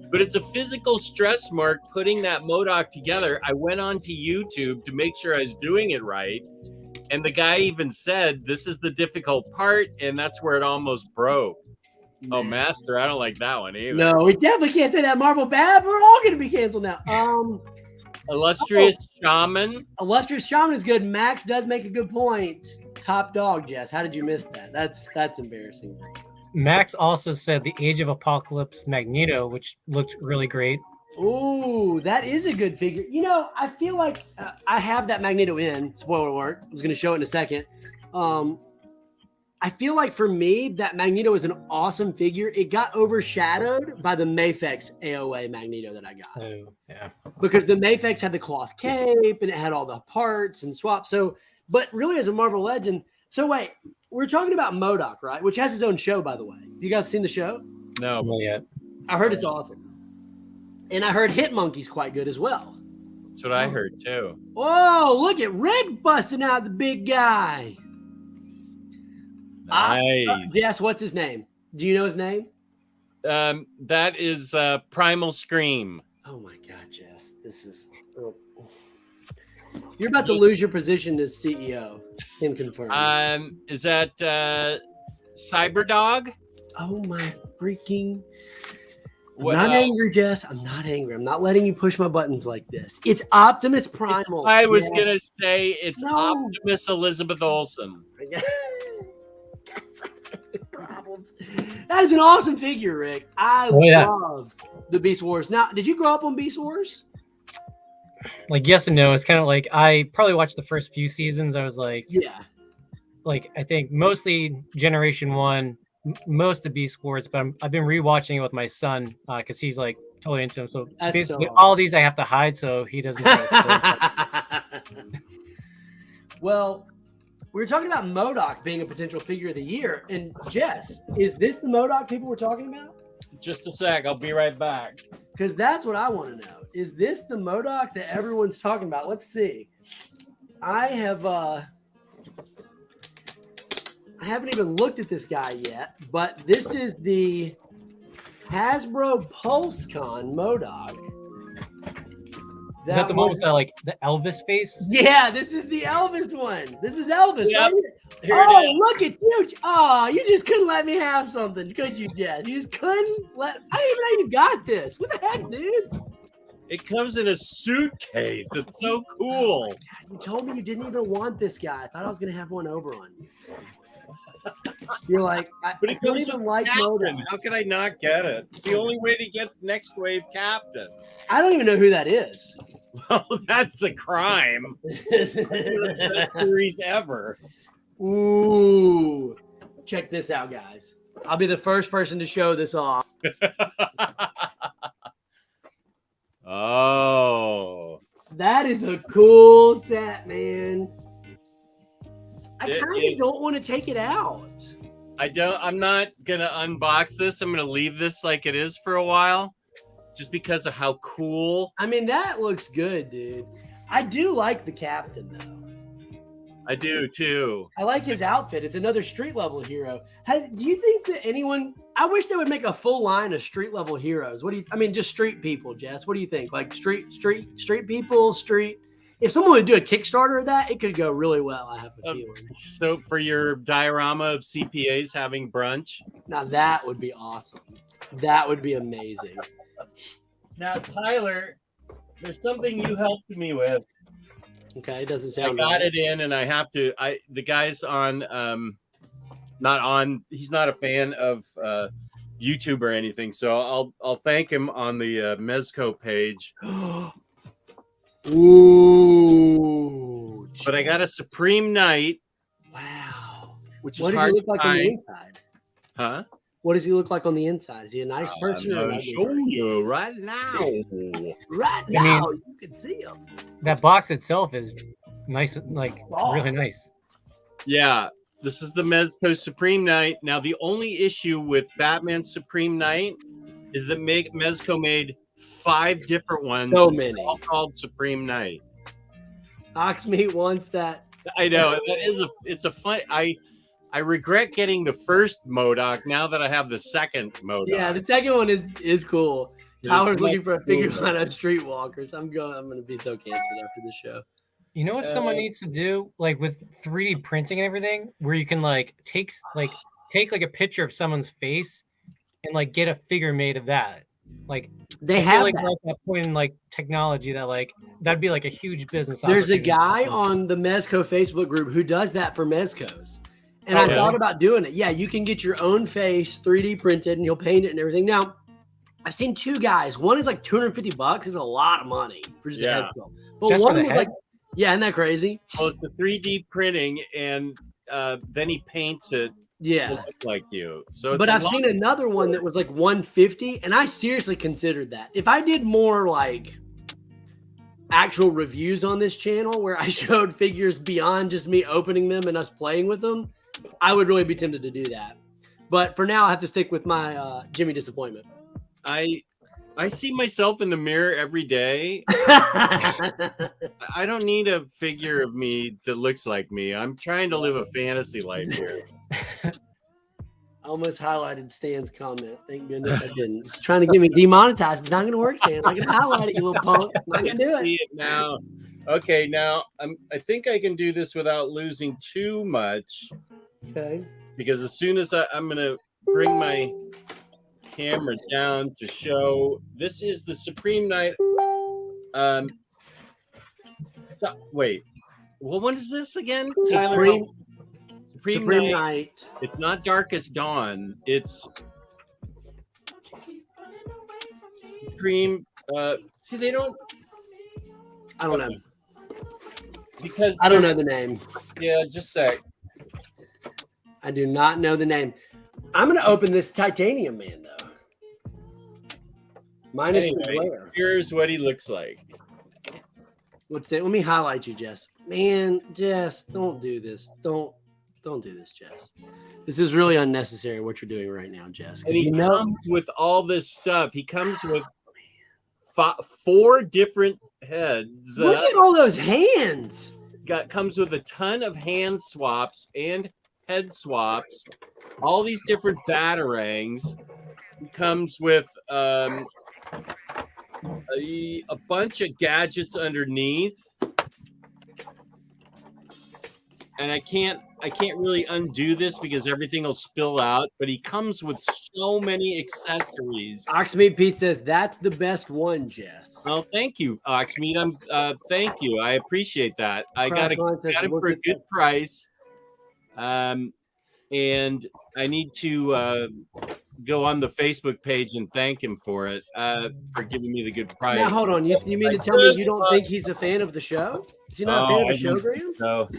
But it's a physical stress mark putting that MODOK together. I went onto YouTube to make sure I was doing it right. And the guy even said, this is the difficult part. And that's where it almost broke. Oh, Master, I don't like that one either. No, we definitely can't say that. Marvel bad. We're all going to be canceled now. Illustrious Shaman. Illustrious Shaman is good. Max does make a good point. Top dog, Jess. How did you miss that? That's embarrassing. Max also said the Age of Apocalypse Magneto, which looked really great. Ooh, that is a good figure. You know, I feel like I have that Magneto in. Spoiler alert. I was going to show it in a second. I feel like for me, that Magneto is an awesome figure. It got overshadowed by the Mafex AOA Magneto that I got. Oh, yeah. Because the Mafex had the cloth cape and it had all the parts and swaps. So, but really as a Marvel Legend. So wait, we're talking about MODOK, right? Which has his own show, by the way. Have you guys seen the show? No, Not yet. I heard it's awesome. And I heard Hit Monkey's quite good as well. that's what I heard too. Whoa, look at Rick busting out the big guy. Nice. Jess, what's his name? Do you know his name? That is Primal Scream. Oh my God, Jess. This is... You're about to lose your position as CEO. Can confirm. Is that Cyberdog? Oh my freaking... I'm What, not angry, Jess. I'm not angry. I'm not letting you push my buttons like this. It's Optimus Primal. I was Jess. gonna say it's No. Optimus Elizabeth Olsen. Problems. That is an awesome figure, Rick. I love the Beast Wars. Now, did you grow up on Beast Wars? Like, yes and no. It's kind of like I probably watched the first few seasons. I was like, Yeah. like I think mostly Generation 1, most of Beast Wars, but I've been rewatching it with my son because he's like totally into them. So That's basically, so all these I have to hide so he doesn't. Well, we were talking about MODOK being a potential figure of the year. And Jess, is this the MODOK people were talking about? Just a sec, I'll be right back. Because that's what I want to know. Is this the MODOK that everyone's talking about? Let's see. I haven't even looked at this guy yet, but this is the Hasbro PulseCon MODOK. Is that the one with the Elvis face? Yeah, this is the Elvis one. This is Elvis, Yep. right? Here it Oh, is. look at you. Oh, you just couldn't let me have something, could you, Jess? You just couldn't let... I didn't even know you got this. What the heck, dude? It comes in a suitcase. It's so cool. You told me you didn't even want this guy. I thought I was going to have one over on you. You're like, I But it don't comes even with like Captain. MODOK. How could I not get it? It's the only way to get Next Wave Captain. I don't even know who that is. Well, that's the crime. It's one of the best series ever. Ooh. Check this out, guys. I'll be the first person to show this off. Oh. That is a cool set, man. I It kind of is. don't want to take it out. I'm not gonna unbox this. I'm gonna leave this like it is for a while. Just because of how cool. I mean, that looks good, dude. I do like the captain, though. I do too. I like his outfit. It's another street level hero. Do you think that anyone? I wish they would make a full line of street level heroes. What do you? I mean, just street people, Jess. What do you think? Like street people, street. If someone would do a Kickstarter of that, it could go really well. I have a feeling. So for your diorama of CPAs having brunch. Now that would be awesome. That would be amazing. Now, Tyler, there's something you helped me with. Okay, it doesn't I sound. got right. it in, and I have to. The guy's on, not on. He's not a fan of YouTube or anything, so I'll thank him on the Mezco page. Ooh. But I got a Supreme Knight, Wow. which is What does he hard look to like on the find. inside? Huh? What does he look like on the inside? Is he a nice person? or an I'll ugly show person? you right now. Right I mean- now, you can see him. That box itself is nice, like Oh. really nice. Yeah, this is the Mezco Supreme Knight. Now, the only issue with Batman Supreme Knight is that Mezco made 5 different ones, So many. all called Supreme Knight. Oxmeat wants that. I know it's a fun. I regret getting the first MODOK now that I have the second MODOK. Yeah, the second one is cool. It's Tyler's much looking for a figure cooler. line of Streetwalkers. I'm gonna be so canceled after this show. You know what someone needs to do, like with 3D printing and everything, where you can like take like a picture of someone's face and like get a figure made of that. Like They I feel have like that. we're at that point in like technology that like that'd be like a huge business. There's a opportunity. guy on the Mezco Facebook group who does that for Mezcos. And I Okay. thought about doing it. Yeah, you can get your own face 3D printed and you'll paint it and everything. Now, I've seen 2 guys. One is like $250. It's a lot of money for just a head sculpt. But Just for one the was head? like, yeah, isn't that crazy? Well, it's a 3D printing, and then he paints it to Yeah. look like you. So, it's But a I've lot- seen another one that was like 150, and I seriously considered that. If I did more like actual reviews on this channel where I showed figures beyond just me opening them and us playing with them, I would really be tempted to do that. But for now, I have to stick with my Jimmy disappointment. I see myself in the mirror every day. I don't need a figure of me that looks like me. I'm trying to live a fantasy life here. I almost highlighted Stan's comment. Thank goodness I didn't. He's trying to get me demonetized. It's not going to work, Stan. I'm not going to highlight it, you little punk. I'm not going to do See it. it now. Okay, now I think I can do this without losing too much. Okay. Because as soon as I'm going to bring my camera down to show, this is the Supreme Night. Wait, well, what is this again? Tyler, Supreme Night. It's not Darkest Dawn. It's Supreme. See, they don't. I don't know. Because I don't know the name. Yeah, just a sec. I do not know the name. I'm going to open this Titanium Man, though. Minus the glare. Here's what he looks like. Let's see. Let me highlight you, Jess. Man, Jess, don't do this. Don't do this, Jess. This is really unnecessary what you're doing right now, Jess. And he comes with all this stuff. He comes with 4 different heads. Look at all those hands. Comes with a ton of hand swaps and head swaps. All these different batarangs. He comes with a bunch of gadgets underneath, and I can't really undo this because everything will spill out, but he comes with so many accessories. Oxmeat Pete says that's the best one, Jess. Oh, thank you, Oxmeat. Thank you. I appreciate that. I got it for a good price. And I need to go on the Facebook page and thank him for it, for giving me the good price. Now, hold on. You mean to tell me you don't think he's a fan of the show? Is he not a fan of the show, Graham? No.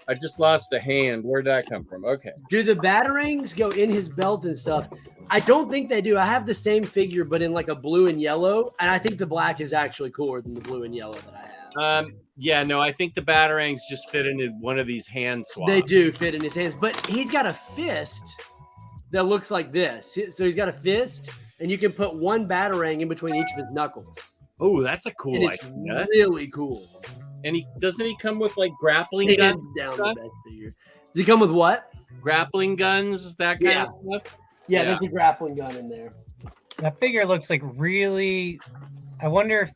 I just lost a hand. Where'd that come from? Okay. Do the batarangs go in his belt and stuff? I don't think they do. I have the same figure, but in like a blue and yellow. And I think the black is actually cooler than the blue and yellow that I have. Yeah, no, I think the batarangs just fit into one of these hand swaps. They do fit in his hands, but he's got a fist that looks like this. So he's got a fist, and you can put one batarang in between each of his knuckles. Oh, that's a cool idea. It's really cool. And doesn't he come with like grappling guns? Down the best figure. Does he come with what? Grappling guns, that kind of stuff? Yeah, there's a grappling gun in there. That figure looks like really. I wonder if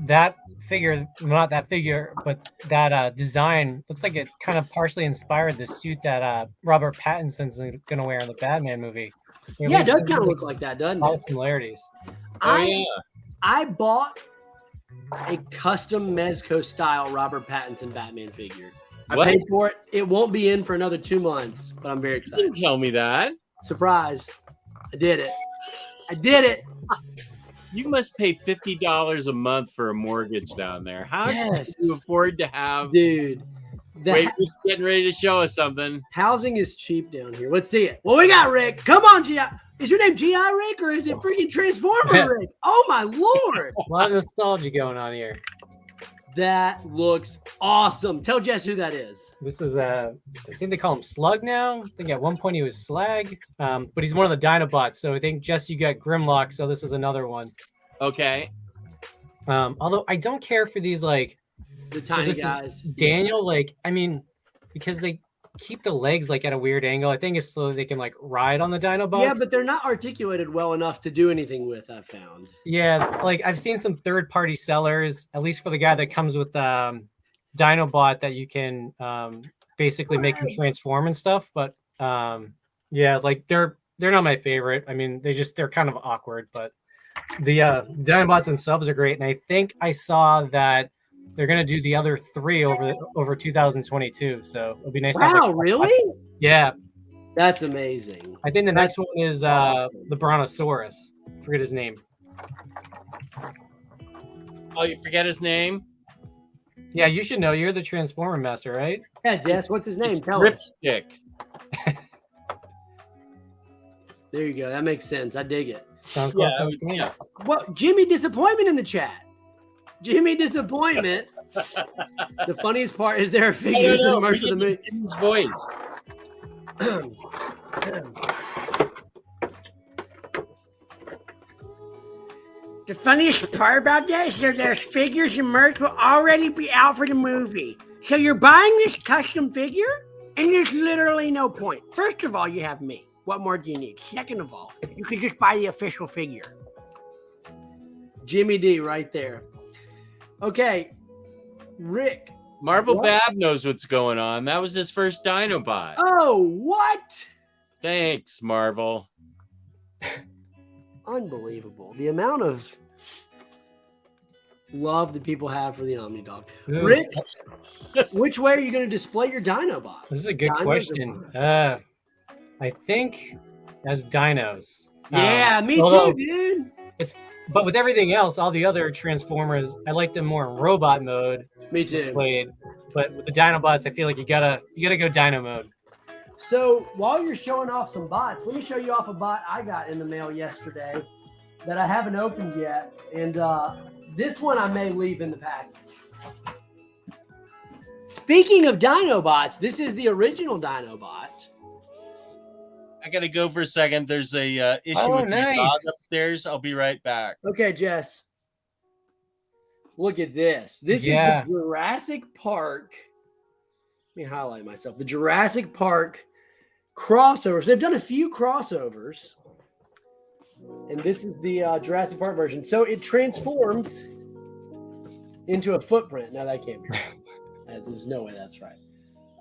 that figure, not that figure, but that design looks like it kind of partially inspired the suit that Robert Pattinson's going to wear in the Batman movie. Yeah, it does kind of look like that, doesn't it? All similarities. I bought a custom Mezco style Robert Pattinson Batman figure. I paid for it. It won't be in for another 2 months, but I'm very excited. You didn't tell me that. Surprise. I did it. I did it. You must pay $50 a month for a mortgage down there. How can you afford to have? Dude. Wait, it's getting ready to show us something. Housing is cheap down here. Let's see it. What we got, Rick? Come on, G.I. Is your name G.I. Rick or is it freaking Transformer Rick? Oh, my Lord. A lot of nostalgia going on here. That looks awesome. Tell Jess who that is. This is I think they call him Slug now. I think at one point he was Slag, but he's one of the Dinobots. So I think Jess, you got Grimlock. So this is another one. Okay. Although I don't care for these like the tiny guys. Daniel, like I mean, because they keep the legs like at a weird angle. I think it's so they can like ride on the Dinobots. Yeah, but they're not articulated well enough to do anything with. I found. Yeah, like I've seen some third-party sellers, at least for the guy that comes with Dinobot, that you can basically make him transform and stuff. But yeah, like they're not my favorite. I mean, they're kind of awkward, but the Dinobots themselves are great. And I think I saw that they're gonna do the other 3 over 2022. So it'll be nice. Wow, really? Yeah, that's amazing. I think the next one is the Brontosaurus. Forget his name. Oh, you forget his name? Yeah, you should know. You're the Transformer Master, right? Yeah, Jess. What's his name? It's Tell Ripstick. There you go. That makes sense. I dig it. Sounds cool. Yeah. Well, Jimmy Disappointment in the chat. Jimmy Disappointment. The funniest part is there are figures in the merch of the movie. His voice. The funniest part about that is that there's figures and merch will already be out for the movie. So you're buying this custom figure, and there's literally no point. First of all, you have me. What more do you need? Second of all, you could just buy the official figure. Jimmy D right there. Okay, Rick. Marvel What? Bab knows what's going on. That was his first Dinobot. Oh, what? Thanks, Marvel. Unbelievable. The amount of love that people have for the Omnidog. Ooh. Rick, which way are you going to display your Dinobots? This is a good Dinos or question. bots? I think as dinos. Yeah, me although- too, dude. But with everything else, all the other Transformers, I like them more in robot mode Me too. displayed. But with the Dinobots, I feel like you gotta go Dino mode. So while you're showing off some bots, let me show you off a bot I got in the mail yesterday that I haven't opened yet. And this one I may leave in the package. Speaking of Dinobots, this is the original Dinobot. I gotta go for a second. There's a issue Oh, with my nice. dog upstairs. I'll be right back. Okay, Jess. Look at this. This Yeah. is the Jurassic Park. Let me highlight myself. The Jurassic Park crossovers. They've done a few crossovers. And this is the Jurassic Park version. So it transforms into a footprint. Now that can't be right. There's no way that's right.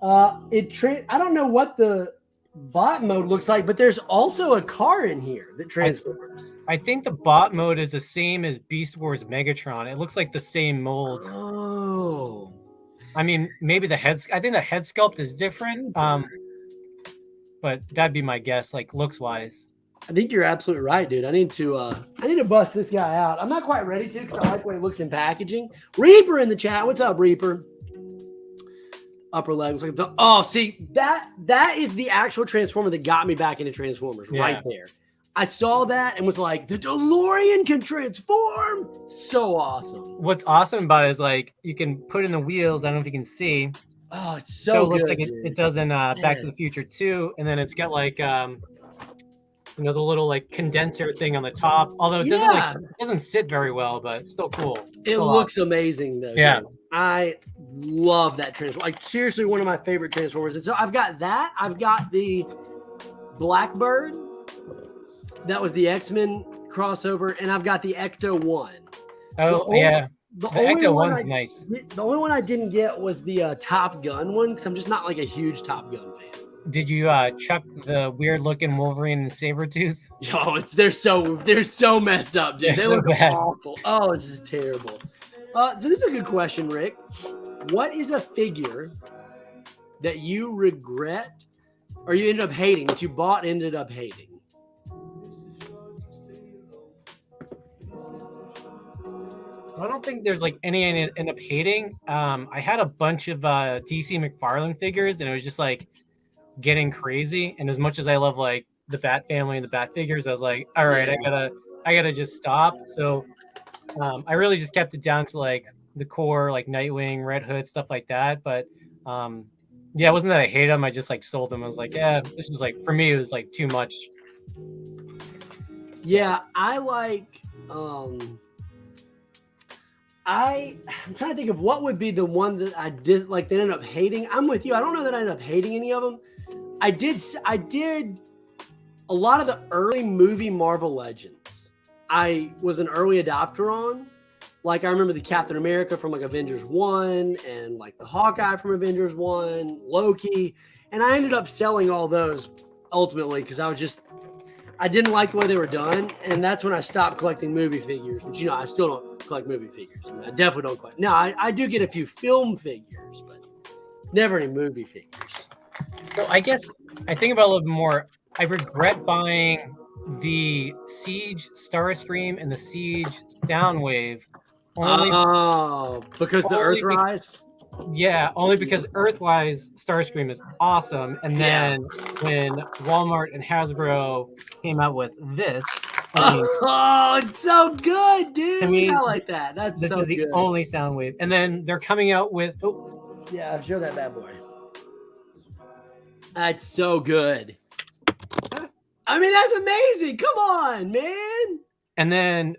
I don't know what the bot mode looks like, but there's also a car in here that transforms. I think the bot mode is the same as Beast Wars Megatron. It looks like the same mold. Oh. I mean, maybe I think the head sculpt is different. But that'd be my guess, like looks wise. I think you're absolutely right, dude. I need to bust this guy out. I'm not quite ready to because I like the way it looks in packaging. Reaper in the chat. What's up, Reaper? Upper leg looks like see that is the actual Transformer that got me back into Transformers right there. I saw that and was like, the DeLorean can transform. So awesome. What's awesome about it is like you can put in the wheels. I don't know if you can see. Oh, it's So so it looks good. like it does in Back to the Future 2, and then it's got like the little like condenser thing on the top. Although it doesn't sit very well, but it's still cool. It looks amazing though. Yeah. Dude. I love that Transformer. Like seriously, one of my favorite Transformers. And so I've got that. I've got the Blackbird. That was the X-Men crossover, and I've got the Ecto 1. Oh, the only Ecto one one's nice. The only one I didn't get was the Top Gun one because I'm just not like a huge Top Gun fan. Did you chuck the weird looking Wolverine and Sabretooth? Yo, they're so messed up, dude. They're They so look bad. awful. Oh, it's just terrible. So this is a good question, Rick. What is a figure that you regret or you ended up hating, that you bought and ended up hating? I don't think there's like any I end up hating. I had a bunch of DC McFarlane figures, and it was just like getting crazy. And as much as I love like the Bat family and the Bat figures, I was like, all right, I gotta just stop. So I really just kept it down to like the core, like Nightwing, Red Hood, stuff like that. But it wasn't that I hated them. I just like sold them. I was like, yeah, this is like for me, it was like too much. Yeah, I like. I'm trying to think of what would be the one that I did like that ended up hating. I'm with you. I don't know that I ended up hating any of them. I did a lot of the early movie Marvel Legends. I was an early adopter on. Like I remember the Captain America from like Avengers 1 and like the Hawkeye from Avengers 1, Loki. And I ended up selling all those ultimately because I didn't like the way they were done. And that's when I stopped collecting movie figures. But I still don't collect movie figures. I definitely don't collect. Now, I do get a few film figures, but never any movie figures. So I guess I think about it a little bit more. I regret buying the Siege Starscream and the Siege Soundwave. Because the Earthrise? Yeah, only because Earthwise Starscream is awesome. And then when Walmart and Hasbro came out with this, it's so good, dude. To me, I like that. That's this so is the good. only Soundwave. And then they're coming out with Yeah, show that bad boy. That's so good. I mean, that's amazing. Come on, man. And then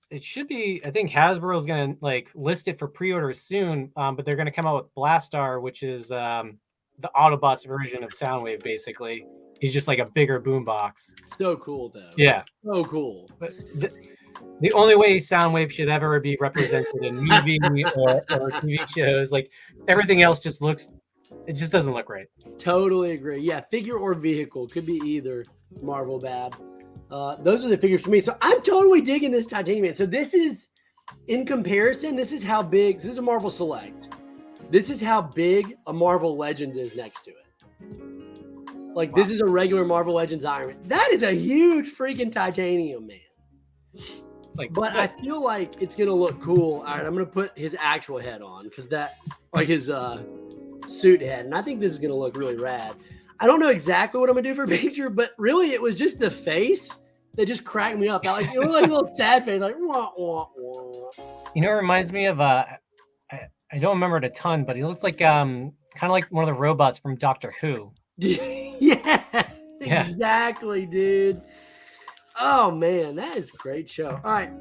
it should be, I think Hasbro is going to like list it for pre-order soon, but they're going to come out with Blastar, which is the Autobots version of Soundwave, basically. He's just like a bigger boombox. So cool, though. Yeah. So cool. But the only way Soundwave should ever be represented in movie or TV shows, like everything else just looks, it just doesn't look right. Totally agree. Yeah, figure or vehicle. Could be either. Marvel bad. Those are the figures for me. So I'm totally digging this Titanium Man. So this is, in comparison, this is how big, this is a Marvel Select. This is how big a Marvel Legends is next to it. Like, wow. This is a regular Marvel Legends Iron Man. That is a huge freaking Titanium Man. Like, but I feel like it's going to look cool. All right, I'm going to put his actual head on because that, like his suit head. And I think this is going to look really rad. I don't know exactly what I'm going to do for a picture, but really it was just the face that just cracked me up. It was like a little sad face, like, wah, wah, wah. You know, it reminds me of, I don't remember it a ton, but he looks like kind of like one of the robots from Doctor Who. Yeah, exactly, dude. Oh, man, that is a great show. All right,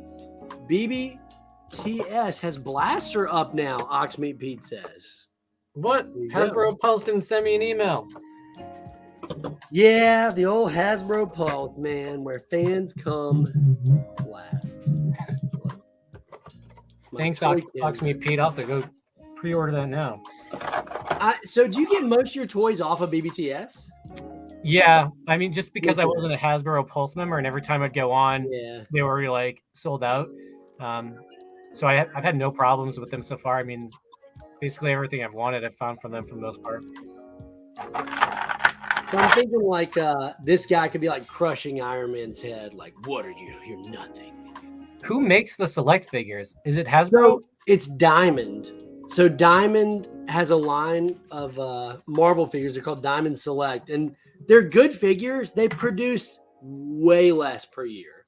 BBTS has Blaster up now, Oxmeat Pete says. What? Hasbro Pulse didn't send me an email. Yeah, the old Hasbro Pulse, man, where fans come last. Thanks, Oxmeat Pete. I'll have to go pre-order that now. So do you get most of your toys off of BBTS? Yeah, I mean, just because I wasn't a Hasbro Pulse member, and every time I'd go on, they were like sold out. So I've had no problems with them so far. I mean, basically everything I've wanted, I've found from them for the most part. So I'm thinking like this guy could be like crushing Iron Man's head. Like, what are you? You're nothing. Who makes the Select figures? Is it Hasbro? So it's Diamond. So Diamond has a line of Marvel figures. They're called Diamond Select. And they're good figures. They produce way less per year.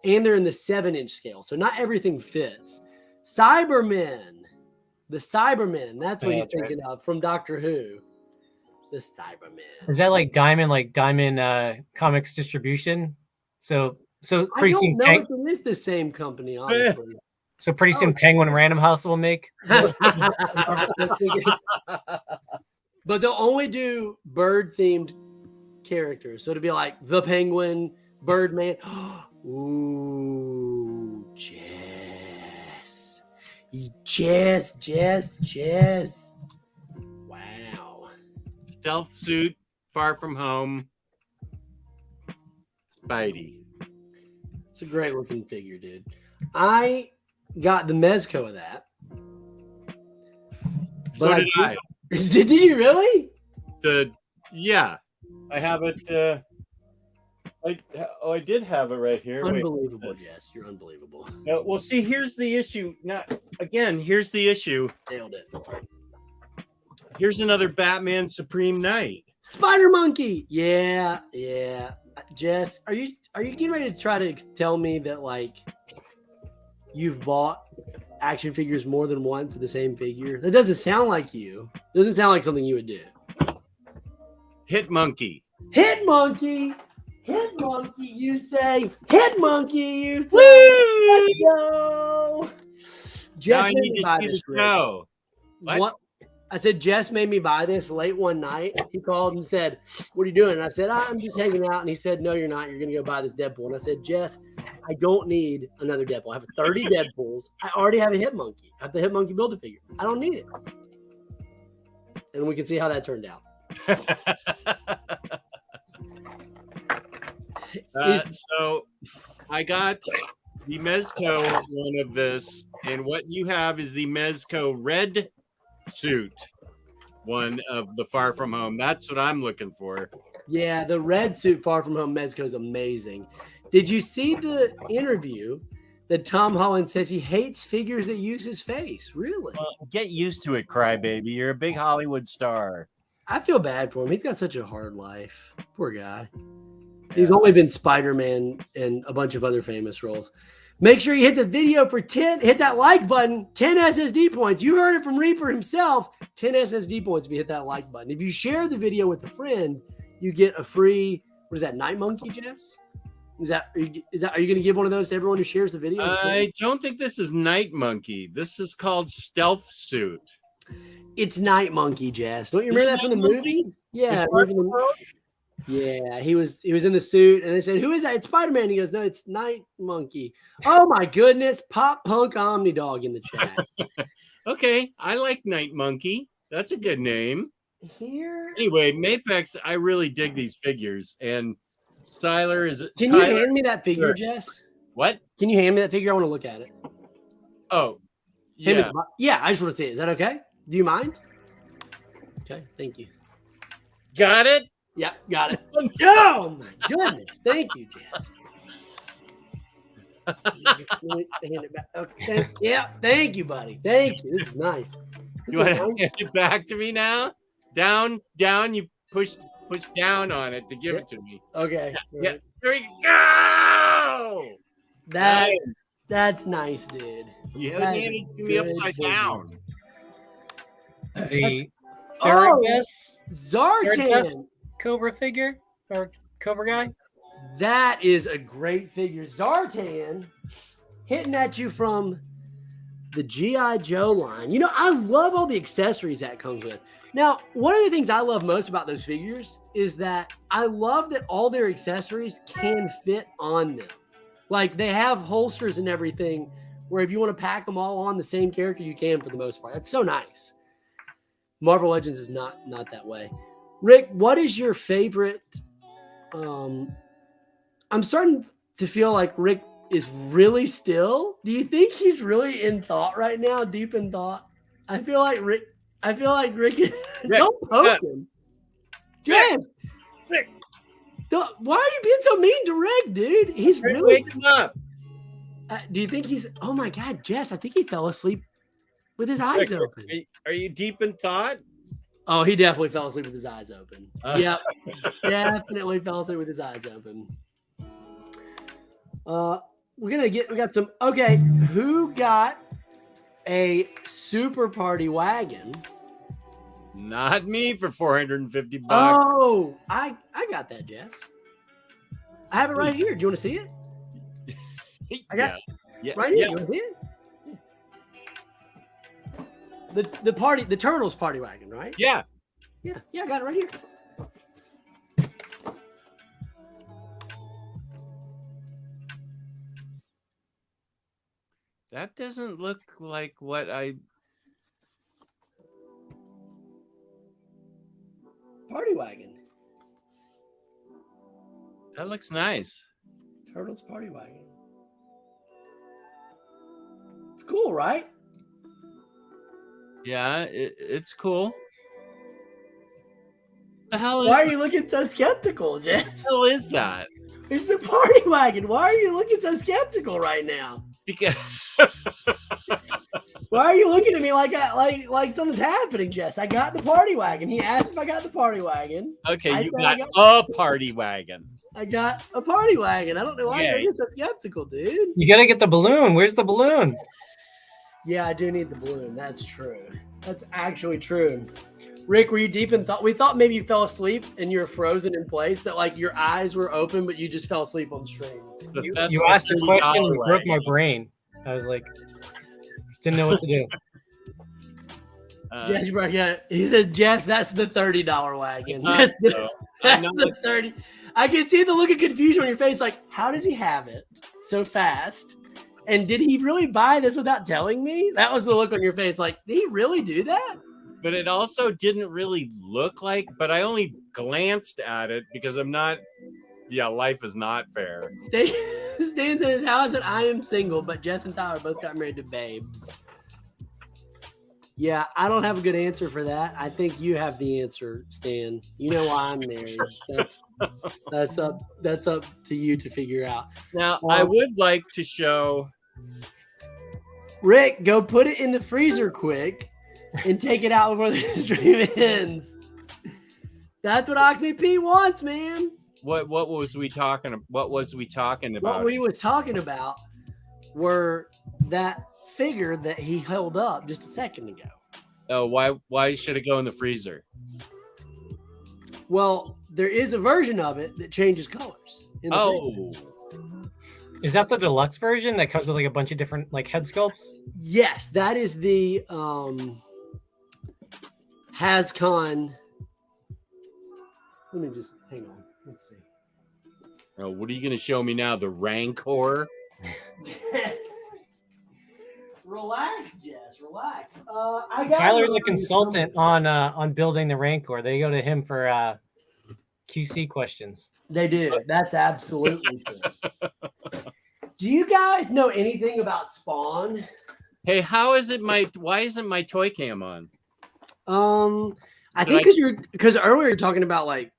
And they're in the 7-inch scale. So not everything fits. Cybermen. The Cybermen. That's what he's thinking of from Doctor Who. The Cybermen. Is that like Diamond Comics distribution? So pretty soon. I don't know if it is the same company, honestly. So pretty soon, Penguin Random House will make. But they'll only do bird-themed characters. So it'll be like the Penguin, Birdman. Ooh, Jess. Jess. Wow. Stealth suit, Far From Home. Spidey. It's a great looking figure, dude. I got the Mezco of that. So did I. Did you really? Yeah. I have it. I did have it right here. Unbelievable, Jess. You're unbelievable. Well, see, here's the issue. Here's the issue. Nailed it. Here's another Batman Supreme Knight. Spider Monkey. Yeah. Jess, are you getting ready to try to tell me that like you've bought action figures more than once of the same figure? That doesn't sound like you. It doesn't sound like something you would do. Hit Monkey, you say. Hit Monkey, you say. Woo! Let's go. Jess made me buy this. What? I said, Jess made me buy this late one night. He called and said, what are you doing? And I said, I'm just hanging out. And he said, no, you're not. You're going to go buy this Deadpool. And I said, Jess, I don't need another Deadpool. I have 30 Deadpools. I already have a Hit Monkey. I have the Hit Monkey Build-A-Figure. I don't need it. And we can see how that turned out. So I got the Mezco one of this. And what you have is the Mezco red suit one of the Far From Home. That's what I'm looking for. Yeah, the red suit Far From Home Mezco is amazing. Did you see the interview that Tom Holland says he hates figures that use his face? Really? Get used to it, crybaby. You're a big Hollywood star. I feel bad for him. He's got such a hard life. Poor guy. He's only been Spider-Man and a bunch of other famous roles. Make sure you hit the video for 10. Hit that like button. 10 SSD points. You heard it from Reaper himself. 10 SSD points if you hit that like button. If you share the video with a friend, you get a free. What is that? Night Monkey, Jess? Are you going to give one of those to everyone who shares the video? I don't think this is Night Monkey. This is called Stealth Suit. It's Night Monkey, Jess. Don't you remember that from the movie? Yeah. Yeah, he was in the suit, and they said, "Who is that?" It's Spider-Man. He goes, "No, it's Night Monkey." Oh my goodness, Pop Punk Omnidog in the chat. Okay, I like Night Monkey. That's a good name. Here. Anyway, Mayfex, I really dig these figures, and Styler is. Can you hand me that figure, Jess? What? Can you hand me that figure? I want to look at it. Oh, yeah. Yeah, I just want to see it. Is that okay? Do you mind? Okay, thank you. Got it? Yeah, got it. Oh my goodness. Thank you, Jess. Hand it back. Okay. Yeah, thank you, buddy. Thank you. This is nice. You want to hand it back to me now? Down, you push down on it to give it to me. Okay. Yeah. Right. There we go. That's nice, dude. You handed it to me upside down. The Zartan Cobra figure or Cobra guy. That is a great figure. Zartan hitting at you from the G.I. Joe line. You know, I love all the accessories that comes with. Now, one of the things I love most about those figures is that I love that all their accessories can fit on them. Like, they have holsters and everything where if you want to pack them all on the same character, you can for the most part. That's so nice. Marvel Legends is not that way. Rick, what is your favorite? I'm starting to feel like Rick is really still. Do you think he's really in thought right now, deep in thought? I feel like Rick is. Don't poke him. Rick. Why are you being so mean to Rick, dude? He's Rick, really wake him up. Do you think he's? Oh my God, Jess! I think he fell asleep with his eyes open. Are you deep in thought? Oh, he definitely fell asleep with his eyes open. Yep, definitely fell asleep with his eyes open. We got some. Okay, who got a super party wagon? Not me for $450. Oh, I got that, Jess. I have it right here. Do you want to see it? I got right here. Yeah. You want to see it? The Turtles party wagon, right? Yeah. Yeah, I got it right here. That doesn't look like what I... Party wagon. That looks nice. Turtles party wagon. It's cool, right? Yeah, it's cool. The hell is Why are you looking so skeptical, Jess? What the hell is that? It's the party wagon. Why are you looking so skeptical right now? Because Why are you looking at me like something's happening, Jess? I got the party wagon. He asked if I got the party wagon. okay, you got a party wagon. I got a party wagon. I don't know why you're so skeptical, dude. You gotta get the balloon. Where's the balloon? Yeah, I do need the balloon. That's true. That's actually true. Rick, were you deep in thought? We thought maybe you fell asleep and you were frozen in place, that like your eyes were open, but you just fell asleep on the stream. You asked a question and broke my brain. I was like, didn't know what to do. Jess, he said, Jess, that's the $30 wagon. That's the 30. I can see the look of confusion on your face. Like, how does he have it so fast? And did he really buy this without telling me? That was the look on your face. Like, did he really do that? But it also didn't really look like, but I only glanced at it because I'm not, life is not fair. Stands in his house and I am single, but Jess and Tyler both got married to babes. Yeah, I don't have a good answer for that. I think you have the answer, Stan. You know why I'm married. That's up to you to figure out. Now, I would like to show Rick, go put it in the freezer quick and take it out before the stream ends. That's what Oxme P wants, man. What was we talking about? What we was talking about were that figure that he held up just a second ago. Oh, why should it go in the freezer? Well, there is a version of it that changes colors. In the freezer. Is that the deluxe version that comes with like a bunch of different like head sculpts? Yes, that is the HUZZAH. Let me just hang on. Let's see. Oh, what are you going to show me now? The Rancor? Relax, Jess. Relax. I got Tyler's a consultant on building the Rancor. They go to him for QC questions. They do. That's absolutely true. Do you guys know anything about Spawn? Hey, why isn't my toy cam on? I think because earlier you're talking about like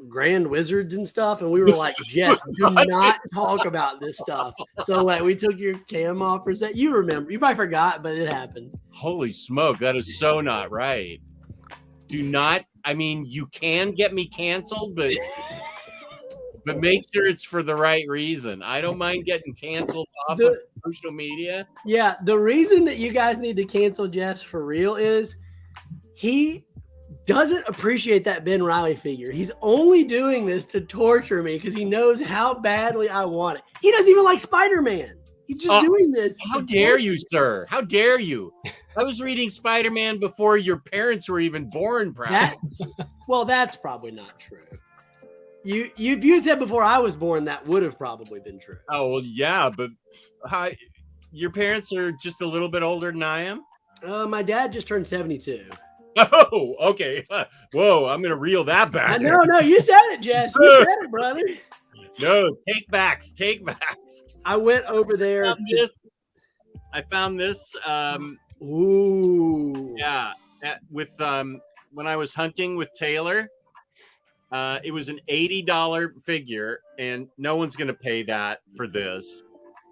grand wizards and stuff, and we were like, Jess, do not talk about this stuff. So like we took your cam off for a sec. You remember, you probably forgot, but it happened. Holy smoke, that is so not right. Do not, I mean, you can get me canceled, but make sure it's for the right reason. I don't mind getting canceled off of social media. Yeah, the reason that you guys need to cancel Jess for real is he doesn't appreciate that Ben Riley figure. He's only doing this to torture me because he knows how badly I want it. He doesn't even like Spider-Man. He's just doing this. How dare you, sir? How dare you? I was reading Spider-Man before your parents were even born, Well, that's probably not true. If you had said before I was born, that would have probably been true. Oh, well, yeah, but your parents are just a little bit older than I am? My dad just turned 72. Oh, okay. Whoa, I'm going to reel that back. No, you said it, Jess. You said it, brother. No, take backs. I went over there. I found this. Ooh. Yeah, when I was hunting with Taylor, it was an $80 figure, and no one's going to pay that for this.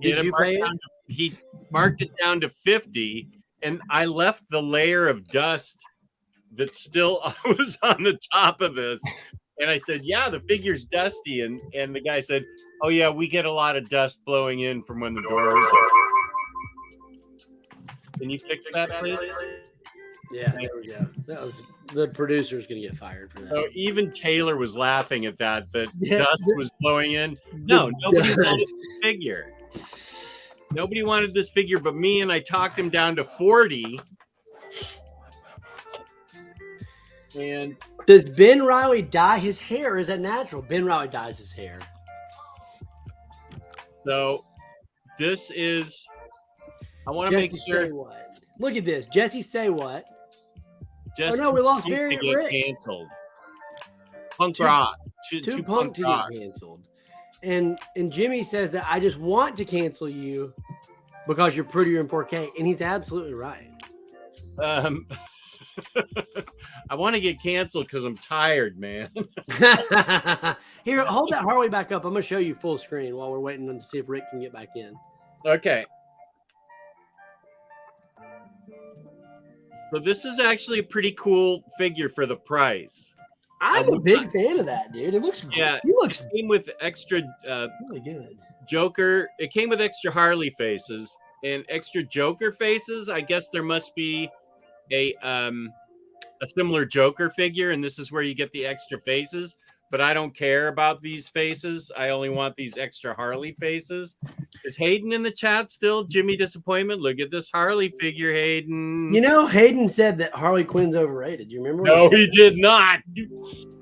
Did you pay it? He marked it down to $50, and I left the layer of dust that still was on the top of this. And I said, yeah, the figure's dusty. And the guy said, oh, yeah, we get a lot of dust blowing in from when the doors are. Can you fix that, please? Yeah, there we go. That was the producer's going to get fired for that. So even Taylor was laughing at that dust was blowing in. No, nobody wanted this figure. Nobody wanted this figure but me, and I talked him down to 40. And does Ben Riley dye his hair? Or is that natural? Ben Riley dyes his hair. So this is. I want to make sure. What? Look at this, Jesse. Say what? Just we lost Variant Rick. Canceled. Punk rock. Too punk to get canceled. And Jimmy says that I just want to cancel you because you're prettier in 4K, and he's absolutely right. I want to get canceled because I'm tired, man. Here, hold that Harley back up. I'm going to show you full screen while we're waiting to see if Rick can get back in. Okay. So this is actually a pretty cool figure for the price. I'm a big fan of that, dude. It looks great. Yeah, he looks came with extra really good. Joker. It came with extra Harley faces and extra Joker faces. I guess there must be a similar Joker figure, and this is where you get the extra faces. But I don't care about these faces. I only want these extra Harley faces. Is Hayden in the chat still? Jimmy Disappointment. Look at this Harley figure, Hayden. You know, Hayden said that Harley Quinn's overrated. Do you remember? No, he did not.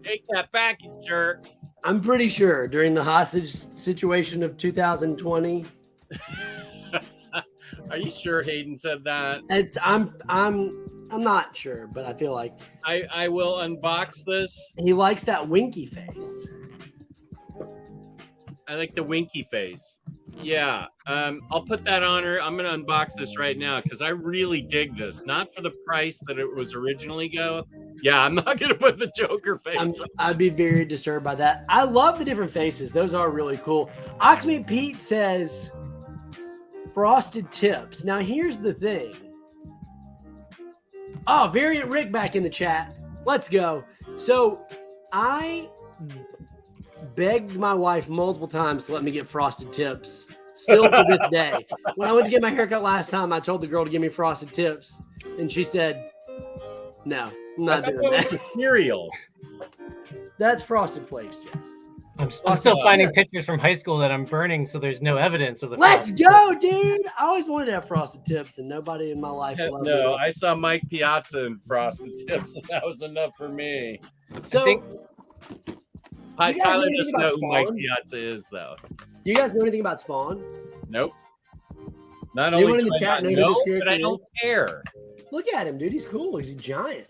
Take that back, you jerk. I'm pretty sure during the hostage situation of 2020. Are you sure Hayden said that? I'm not sure, but I feel like I will unbox this. He likes that winky face. I like the winky face. Yeah, I'll put that on her. I'm gonna unbox this right now because I really dig this. Not for the price that it was originally go. Yeah, I'm not gonna put the Joker face. I'd be very disturbed by that. I love the different faces. Those are really cool. Oxmeat Pete says frosted tips. Now here's the thing. Oh, Variant Rick back in the chat. Let's go. So I begged my wife multiple times to let me get frosted tips Still to this day. When I went to get my haircut last time, I told the girl to give me frosted tips, and she said, "No, I'm not doing that was that." a cereal. That's Frosted Flakes, Jess. I'm still finding pictures from high school that I'm burning, so there's no evidence of the. Let's go, dude! I always wanted to have frosted tips, and nobody in my life. No, I saw Mike Piazza and frosted tips, and that was enough for me. So, Tyler doesn't know who Mike Piazza is, though. Do you guys know anything about Spawn? Nope. Not Anyone only in the do I chat not know who know, this character but I don't care. Look at him, dude. He's cool. He's a giant.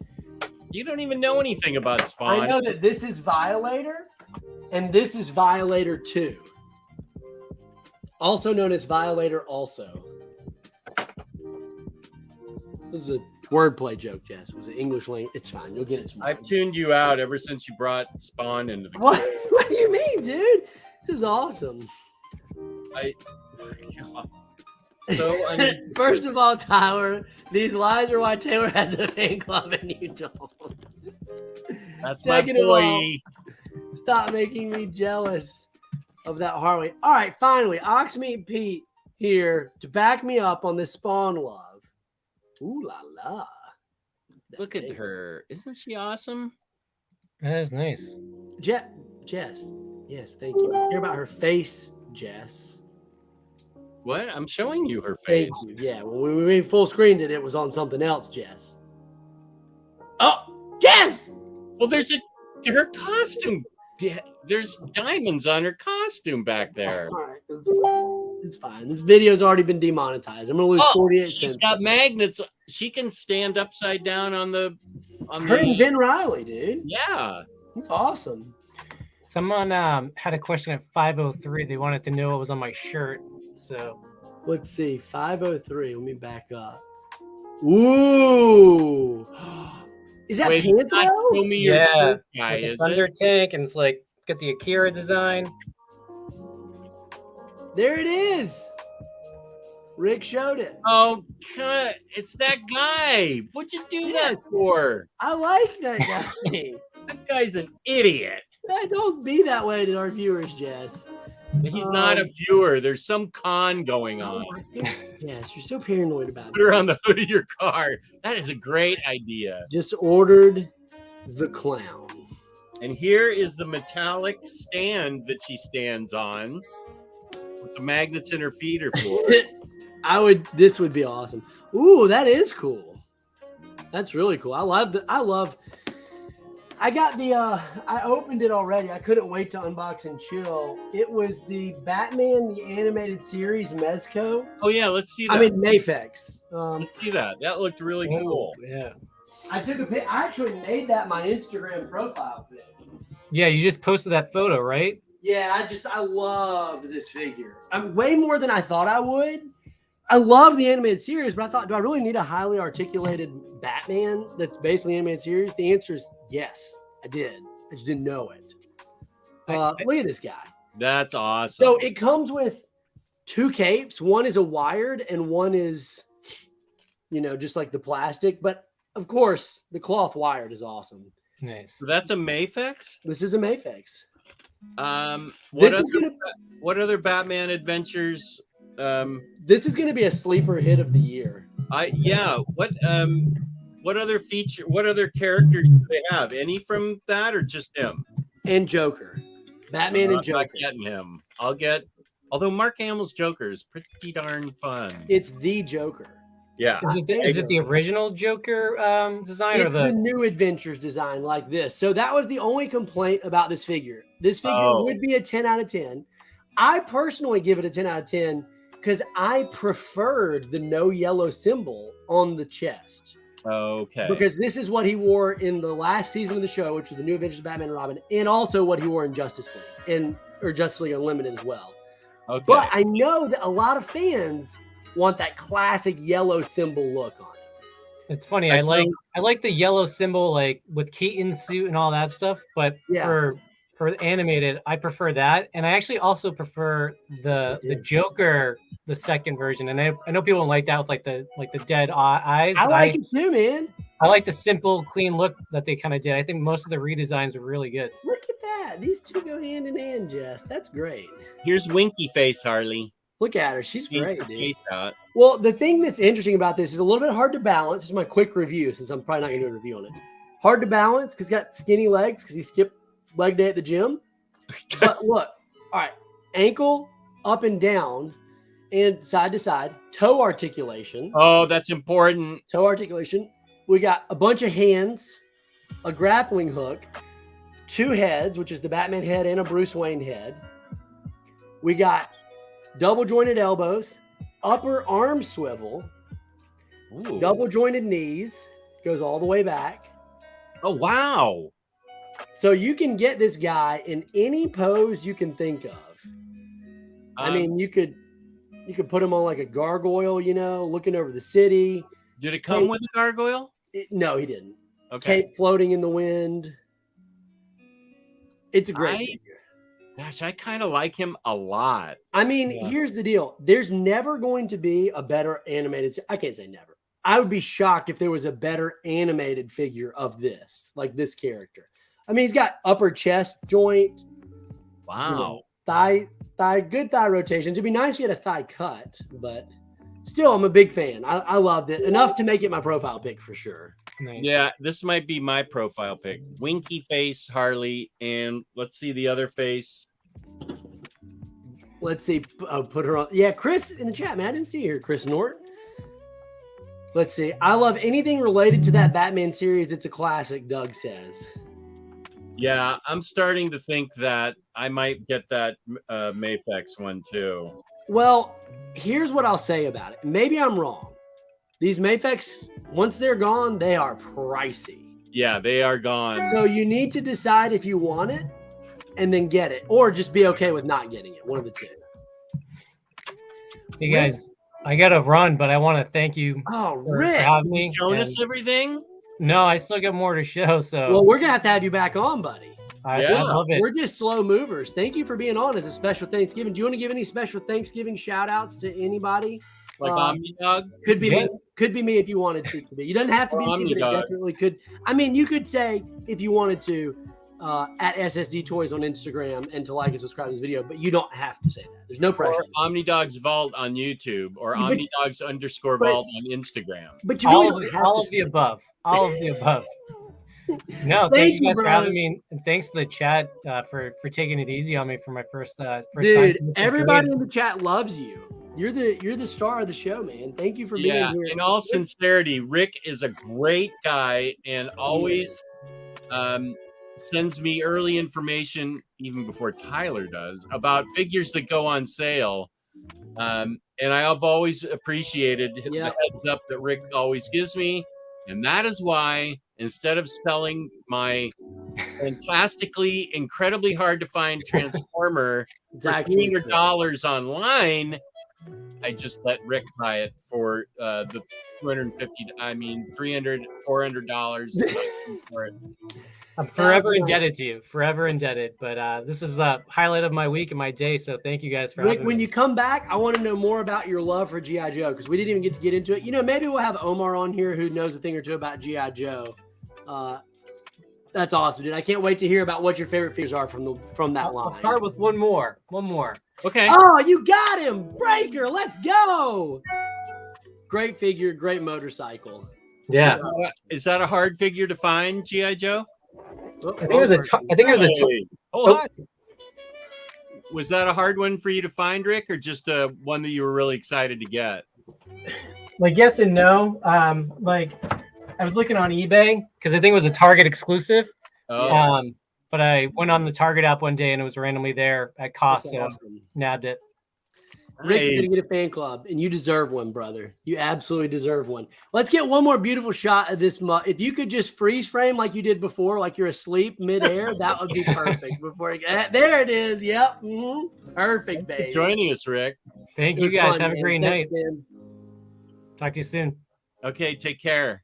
You don't even know anything about Spawn. I know that this is Violator, and this is Violator 2. Also known as Violator also. This is a wordplay joke, Jess. It was an English language. It's fine. You'll get it tomorrow. I've tuned you out ever since you brought Spawn into the What? What do you mean, dude? This is awesome. So First of all, Tyler, these lies are why Taylor has a fan club and you don't. That's Second my of boy. all, stop making me jealous of that Harley. All right, finally, Oxmeat Pete here to back me up on this Spawn love. Ooh la la. Look at her. Isn't she awesome? That is nice. Jess. Yes, thank you. Hear about her face, Jess. What? I'm showing you her face. Thank you. Yeah, when we full screened it, it was on something else, Jess. Oh, Jess! Well, there's her costume. Yeah, there's diamonds on her costume back there. All right, it's fine. This video's already been demonetized. I'm gonna lose 48 she's cents. got magnets. She can stand upside down on the. Her and Ben Riley, dude. Yeah, That's awesome. Someone had a question at 503. They wanted to know what was on my shirt. So Let's see. 503. Let me back up. Ooh. Is that Wait, Panthro? show me your shirt guy, like a is Thunder it? tank, and it's like got the Akira design. There it is. Rick showed it. Oh, God. It's that guy. What'd you do that for? I like that guy. That guy's an idiot. Don't be that way to our viewers, Jess. He's not a viewer. There's some con going on. Yes, you're so paranoid about it. Put her on the hood of your car. That is a great idea. Just ordered the clown. And here is the metallic stand that she stands on with the magnets in her feet are for. This would be awesome. Ooh, that is cool. That's really cool. I got the I opened it already. I couldn't wait to unbox and chill. It was the Batman the Animated Series Mezco. Oh yeah, let's see that. I mean Mafex. Let's see that. That looked really cool. Yeah. I took a pic. I actually made that my Instagram profile pic. Yeah, you just posted that photo, right? Yeah, I loved this figure. I'm way more than I thought I would. I love the animated series, but I thought, do I really need a highly articulated Batman that's basically animated series? The answer is yes, I did. I just didn't know it. Look at this guy. That's awesome. So it comes with 2 capes. One is a wired and one is, just like the plastic. But of course, the cloth wired is awesome. Nice. So that's a Mafex? This is a Mafex. What other Batman adventures? This is going to be a sleeper hit of the year. What other feature? What other characters do they have? Any from that, or just him? And Joker, Batman and Joker. I'm not getting him. Although Mark Hamill's Joker is pretty darn fun. It's the Joker. Yeah. Is it the original Joker design It's the New Adventures design like this. So that was the only complaint about this figure. This figure would be a 10 out of 10. I personally give it a 10 out of 10 because I preferred the no yellow symbol on the chest. Okay. Because this is what he wore in the last season of the show, which was the New Adventures of Batman and Robin, and also what he wore in Justice League or Justice League Unlimited as well. Okay. But I know that a lot of fans want that classic yellow symbol look on it. It's funny. I like the yellow symbol, like with Keaton's suit and all that stuff. But for animated, I prefer that, and I actually also prefer the Joker, the second version. And I know people don't like that with like the dead eyes. I like it too, man. I like the simple, clean look that they kind of did. I think most of the redesigns are really good. Look at that. These two go hand in hand, Jess. That's great. Here's Winky Face, Harley. Look at her. She's Change great, the dude. face out. Well, the thing that's interesting about this is a little bit hard to balance. This is my quick review since I'm probably not going to do a review on it. Hard to balance because he's got skinny legs because he skipped leg day at the gym. But look, all right, ankle up and down and side to side, toe articulation. Oh, that's important. Toe articulation. We got a bunch of hands, a grappling hook, 2 heads, which is the Batman head and a Bruce Wayne head. We got double jointed elbows, upper arm swivel, Ooh. double jointed knees, goes all the way back. Oh, wow. So you can get this guy in any pose you can think of. I mean, you could put him on like a gargoyle, you know, looking over the city. Did it come with a gargoyle? No, he didn't. Okay. Cape floating in the wind. It's a great figure. Gosh, I kind of like him a lot. I mean, here's the deal. There's never going to be a better animated. I can't say never. I would be shocked if there was a better animated figure of this, like this character. I mean, he's got upper chest joint. Wow. You know, good thigh rotations. It'd be nice if you had a thigh cut, but still, I'm a big fan. I loved it enough to make it my profile pick for sure. Nice. Yeah, this might be my profile pick. Winky face Harley, and let's see the other face. Let's see. Put her on. Yeah, Chris in the chat, man. I didn't see her, Chris Nort. Let's see. I love anything related to that Batman series. It's a classic, Doug says. Yeah, I'm starting to think that I might get that Mafex one too. Well, here's what I'll say about it. Maybe I'm wrong. These Mafex, once they're gone, they are pricey. Yeah, they are gone. So you need to decide if you want it and then get it, or just be okay with not getting it. One of the two. Hey guys, I gotta run, but I want to thank you for Rick having me. Showing us everything? No, I still got more to show. So well, we're gonna have you back on, buddy. I love it. We're just slow movers. Thank you for being on as a special Thanksgiving. Do you want to give any special Thanksgiving shout outs to anybody? Like Omnidog? Could be me. Could be me if you wanted to be. You don't have to be me, but it definitely could. I mean, you could say if you wanted to at SSD Toys on Instagram and to like and subscribe to this video, but you don't have to say that. There's no pressure. Or Omnidog's Vault on YouTube or Omnidog's _Vault on Instagram. But you really all of the above. All of the above. No, thank you guys for having me, and thanks to the chat for taking it easy on me for my first Dude, time. everybody in the chat loves you. You're the star of the show, man. Thank you for being here. In all sincerity, Rick is a great guy and always sends me early information, even before Tyler does, about figures that go on sale. And I've always appreciated the heads up that Rick always gives me. And that is why, instead of selling my fantastically, incredibly hard to find Transformer for $300 online, I just let Rick buy it for the $250. I mean, $300, $400 for it. I'm forever indebted to you. Forever indebted. But this is the highlight of my week and my day. So thank you guys for Rick, having when me. you come back, I want to know more about your love for G.I. Joe because we didn't even get into it. You know, maybe we'll have Omar on here who knows a thing or two about G.I. Joe. That's awesome, dude. I can't wait to hear about what your favorite figures are from that line. I'll start with one more. Okay. Oh, you got him. Breaker. Let's go. Great figure. Great motorcycle. Yeah. Is that a hard figure to find, G.I. Joe? I think it was a Was that a hard one for you to find, Rick, or just one that you were really excited to get? Like yes and no. Like I was looking on eBay because I think it was a Target exclusive. Oh. But I went on the Target app one day and it was randomly there at cost, so nabbed it. Rick, you're gonna get a fan club, and you deserve one, brother. You absolutely deserve one. Let's get one more beautiful shot of this. If you could just freeze frame like you did before, like you're asleep midair, that would be perfect. There it is. Yep. Perfect, baby. Thanks for joining us, Rick. Thank you guys. Have a great night. Talk to you soon. Okay, take care.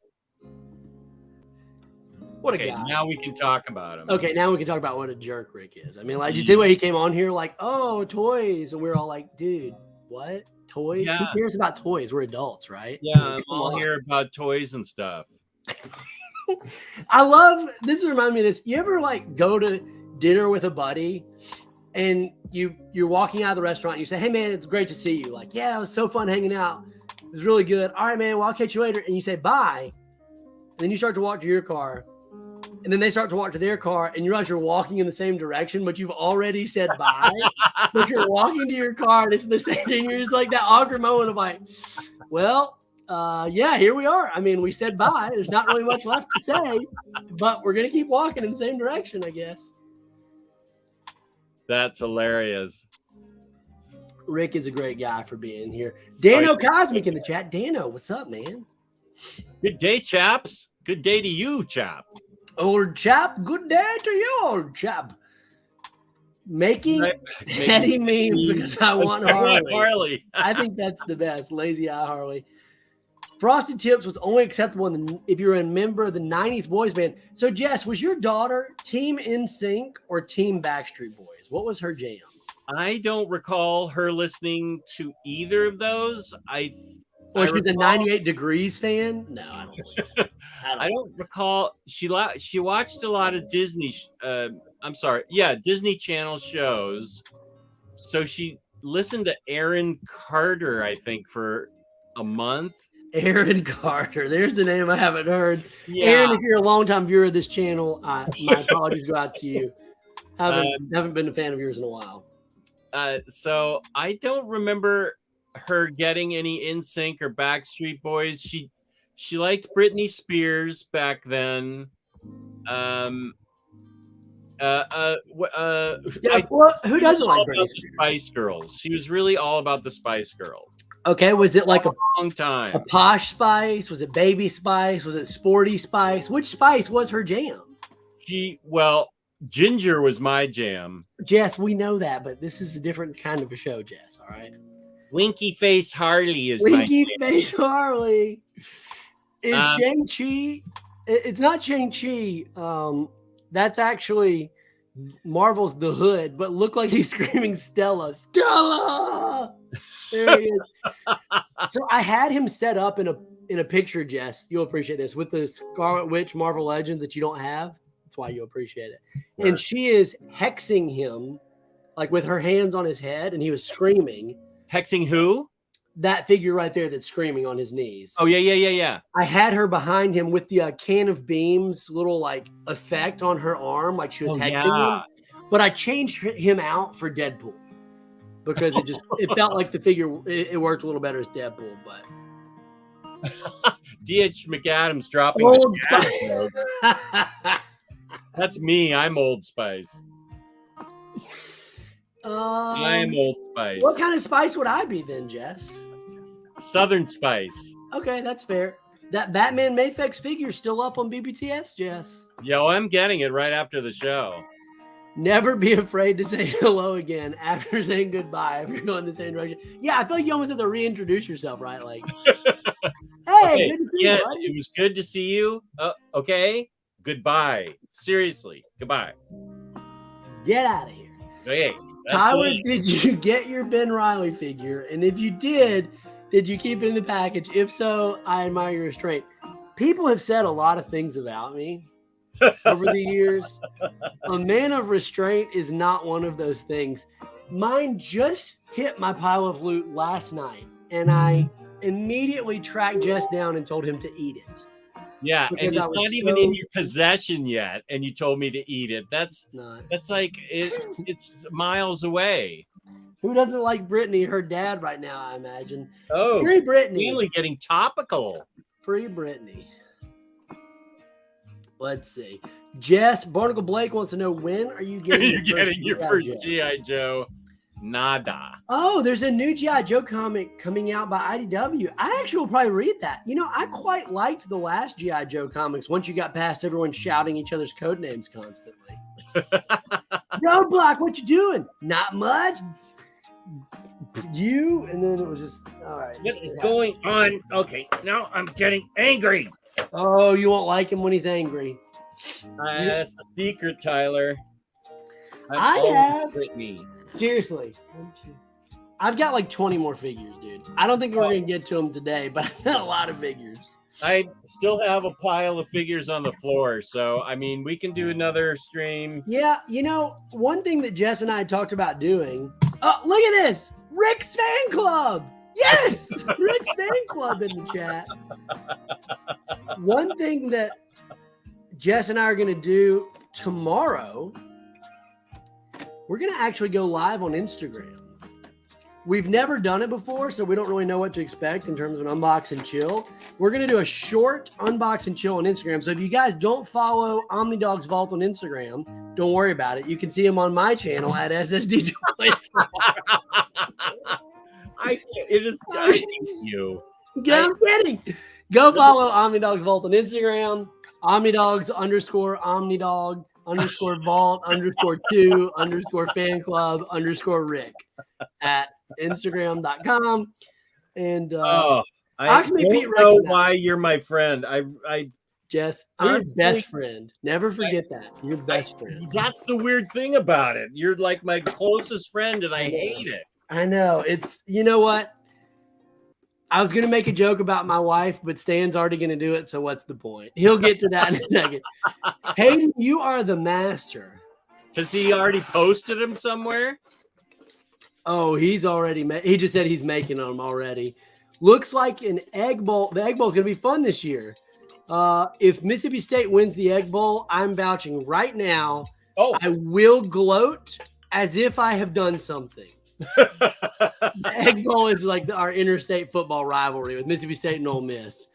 What a guy. Now we can talk about him. Okay, now we can talk about what a jerk Rick is. I mean, like, you see what he came on here like, oh, toys, and we are all like, dude, what toys? Yeah. Who cares about toys? We're adults, right? Yeah, I'm all here about toys and stuff. I love this. Reminds me of this. You ever like go to dinner with a buddy and you're walking out of the restaurant. And you say, "Hey man, it's great to see you." Like, "Yeah, it was so fun hanging out. It was really good. All right, man. Well, I'll catch you later." And you say bye, and then you start to walk to your car, and then they start to walk to their car, and you realize you're walking in the same direction, but you've already said bye. But you're walking to your car, and it's the same thing. You're just like that awkward moment of like, well. Yeah, here we are. I mean, we said bye. There's not really much left to say, but we're gonna keep walking in the same direction, I guess. That's hilarious. Rick is a great guy for being here. Dano Cosmic in the chat. Dano, what's up, man? Good day, chaps. Good day to you, chap. Old chap, good day to you, old chap. Making petty memes because I want Harley. I think that's the best. Lazy eye Harley. Frosted Tips was only acceptable if you're a member of the 90s boys band. So, Jess, was your daughter Team NSYNC or Team Backstreet Boys? What was her jam? I don't recall her listening to either of those. Was she the 98 Degrees fan? No, I don't. I don't recall. She watched a lot of Disney. Disney Channel shows. So she listened to Aaron Carter, I think, for a month. Aaron Carter. There's a name I haven't heard. Yeah. Aaron, if you're a longtime viewer of this channel, my apologies go out to you. Haven't been a fan of yours in a while. So I don't remember her getting any NSYNC or Backstreet Boys. She liked Britney Spears back then. Who doesn't like Britney Spears? The Spice Girls. She was really all about the Spice Girls. Okay, was it like a long time? A posh Spice? Was it Baby Spice? Was it Sporty Spice? Which Spice was her jam? Ginger was my jam. Jess, we know that, but this is a different kind of a show, Jess. All right. Winky Face Harley is Winky Face Harley. Is Shang-Chi? It's not Shang-Chi. That's actually Marvel's The Hood, but looked like he's screaming Stella. Stella! There he is. So I had him set up in a picture, Jess. You'll appreciate this, with the Scarlet Witch Marvel Legends that you don't have. That's why you appreciate it. Sure. And she is hexing him, like with her hands on his head, and he was screaming. Hexing who? That figure right there that's screaming on his knees. Oh, yeah. I had her behind him with the can of beams little like effect on her arm, like she was hexing him. But I changed him out for Deadpool. Because it felt like the figure, it worked a little better as Deadpool, but D.H. McAdams dropping Old Spice. That's me. I'm Old Spice. I'm Old Spice. What kind of spice would I be then, Jess? Southern Spice. Okay, that's fair. That Batman Mayfix figure still up on BBTS, Jess. Yo, I'm getting it right after the show. Never be afraid to say hello again after saying goodbye if you're going the same direction. Yeah, I feel like you almost have to reintroduce yourself, right? Like, hey, good to see you, buddy. It was good to see you. Okay, goodbye. Seriously, goodbye. Get out of here. Okay, Tyler, did you get your Ben Riley figure? And if you did you keep it in the package? If so, I admire your restraint. People have said a lot of things about me over the years. A man of restraint is not one of those things. Mine just hit my pile of loot last night, and I immediately tracked Jess down and told him to eat it. Yeah, because and it's not even in your possession yet, and you told me to eat it. That's like it's miles away. Who doesn't like Brittany? Her dad right now, I imagine. Oh, free Brittany. Really getting topical. Free Brittany. Let's see. Jess, Barnacle Blake wants to know, when are you getting your first G.I. Joe? Nada. Oh, there's a new G.I. Joe comic coming out by IDW. I actually will probably read that. You know, I quite liked the last G.I. Joe comics once you got past everyone shouting each other's code names constantly. Roadblock, what you doing? Not much. You, and then it was just, all right. What is going on? Okay, now I'm getting angry. Oh, you won't like him when he's angry. That's a secret, Tyler. I have. Brittany. Seriously. 1, 2. I've got like 20 more figures, dude. I don't think we're going to get to them today, but I've got a lot of figures. I still have a pile of figures on the floor, so I mean, we can do another stream. Yeah, you know, one thing that Jess and I talked about doing. Oh, look at this, Rick's fan club. Yes, Rick's fan club in the chat. One thing that Jess and I are going to do tomorrow, we're going to actually go live on Instagram. We've never done it before, so we don't really know what to expect in terms of an unbox and chill. We're going to do a short unbox and chill on Instagram. So if you guys don't follow Omnidog's Vault on Instagram, don't worry about it. You can see him on my channel at SSD Toys. I hate you. I'm kidding. Go follow Omnidog's Vault on Instagram. Omnidogs _Omnidog _Vault _2 _fan club _ Rick at Instagram.com. And I Ask me, don't Pete, know recognize. why you're my friend. Jess, I'm your Honestly, best friend. Never forget that. Your best friend. That's the weird thing about it. You're like my closest friend, and I Yeah. hate it. I know. It's, you know what? I was going to make a joke about my wife, but Stan's already going to do it. So what's the point? He'll get to that in a second. Hayden, you are the master. Has he already posted them somewhere? Oh, he's already he just said he's making them already. Looks like an Egg Bowl. The Egg Bowl is going to be fun this year. If Mississippi State wins the Egg Bowl, I'm vouching right now. Oh, I will gloat as if I have done something. The Egg Bowl is like our interstate football rivalry with Mississippi State and Ole Miss.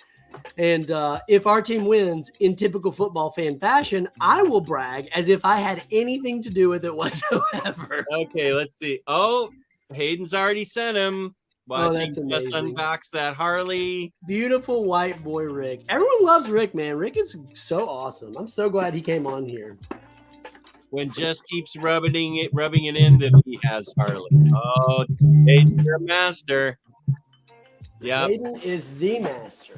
And if our team wins in typical football fan fashion, I will brag as if I had anything to do with it whatsoever. Okay, let's see. Oh, Hayden's already sent him. Watching that's us amazing. unbox that Harley. Beautiful white boy Rick. Everyone loves Rick, man. Rick is so awesome. I'm so glad he came on here. When Jess keeps rubbing it in that he has Harley. Oh, Hayden, you're a master. Yeah. Hayden is the master.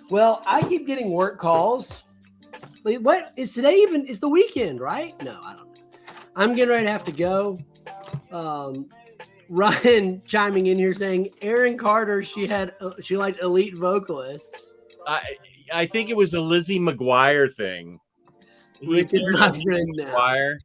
Well, I keep getting work calls. Wait, what is today even? It's the weekend, right? No, I don't know. I'm getting ready to have to go. Ryan chiming in here saying Aaron Carter, she liked elite vocalists. I think it was a Lizzie McGuire thing. Rick is my friend now. McGuire.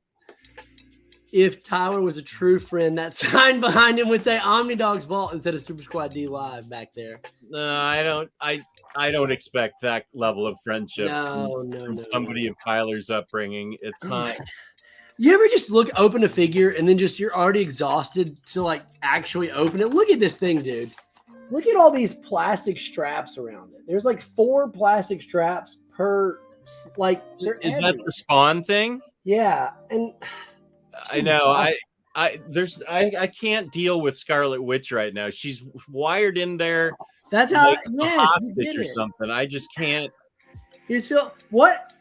If Tyler was a true friend, that sign behind him would say Omnidog's Vault instead of Super Squad D Live back there. No, I don't expect that level of friendship No. somebody of Tyler's upbringing. It's not. You ever just open a figure and then just you're already exhausted to like actually open it? Look at this thing, dude. Look at all these plastic straps around it. There's like 4 plastic straps per Is that the Spawn thing? Yeah, and I know. I can't deal with Scarlet Witch right now. She's wired in there. That's how like a hostage or something. I just can't. You just feel what?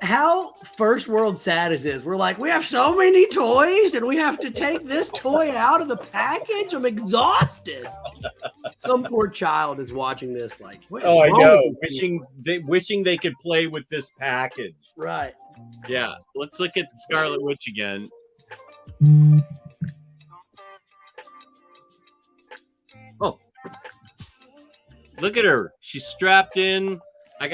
How first world sad is this? We're like, we have so many toys and we have to take this toy out of the package. I'm exhausted. Some poor child is watching this like, what is Oh, I wrong know. with you? Wishing they could play with this package. Right. Yeah. Let's look at Scarlet Witch again. Oh. Look at her. She's strapped in. I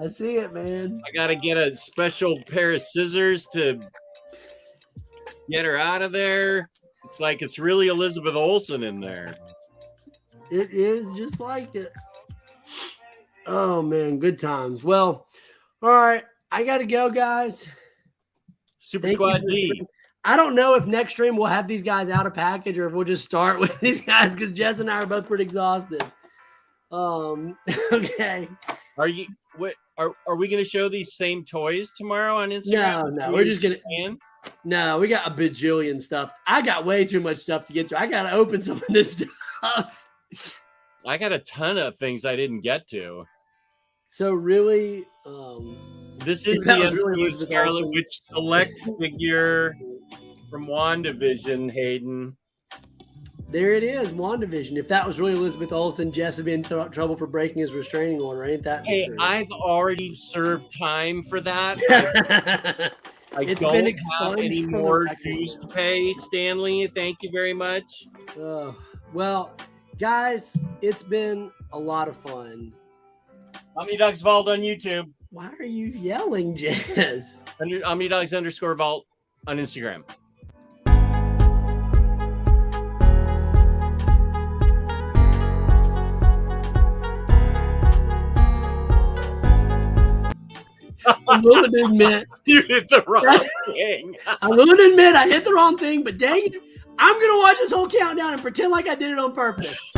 see it, man. gotta get a special pair of scissors to get her out of there. It's like it's really Elizabeth Olsen in there. It is just like it. Oh man, good times. Well, all right. I gotta go, guys. Super Thank you Squad for- D. I don't know if next stream we'll have these guys out of package or if we'll just start with these guys because Jess and I are both pretty exhausted. Okay. Are we going to show these same toys tomorrow on Instagram? No, we're just gonna. No, we got a bajillion stuff. I got way too much stuff to get to. I gotta open some of this stuff. I got a ton of things I didn't get to. So really, This is that the was really MCU Elizabeth Scarlet Olsen. Witch select figure from WandaVision, Hayden. there it is, WandaVision. If that was really Elizabeth Olsen, Jess would be in trouble for breaking his restraining order. Ain't that? Hey, true? I've already served time for that. I It's don't been have expunged any from the more record. dues to pay, Stanley. Thank you very much. Well, guys, it's been a lot of fun. Omnidog's Vault on YouTube. Why are you yelling, Jess? Omnidogs_vault on Instagram. I'm willing to admit You hit the wrong thing. I'm willing to admit I hit the wrong thing, but dang it, I'm gonna watch this whole countdown and pretend like I did it on purpose.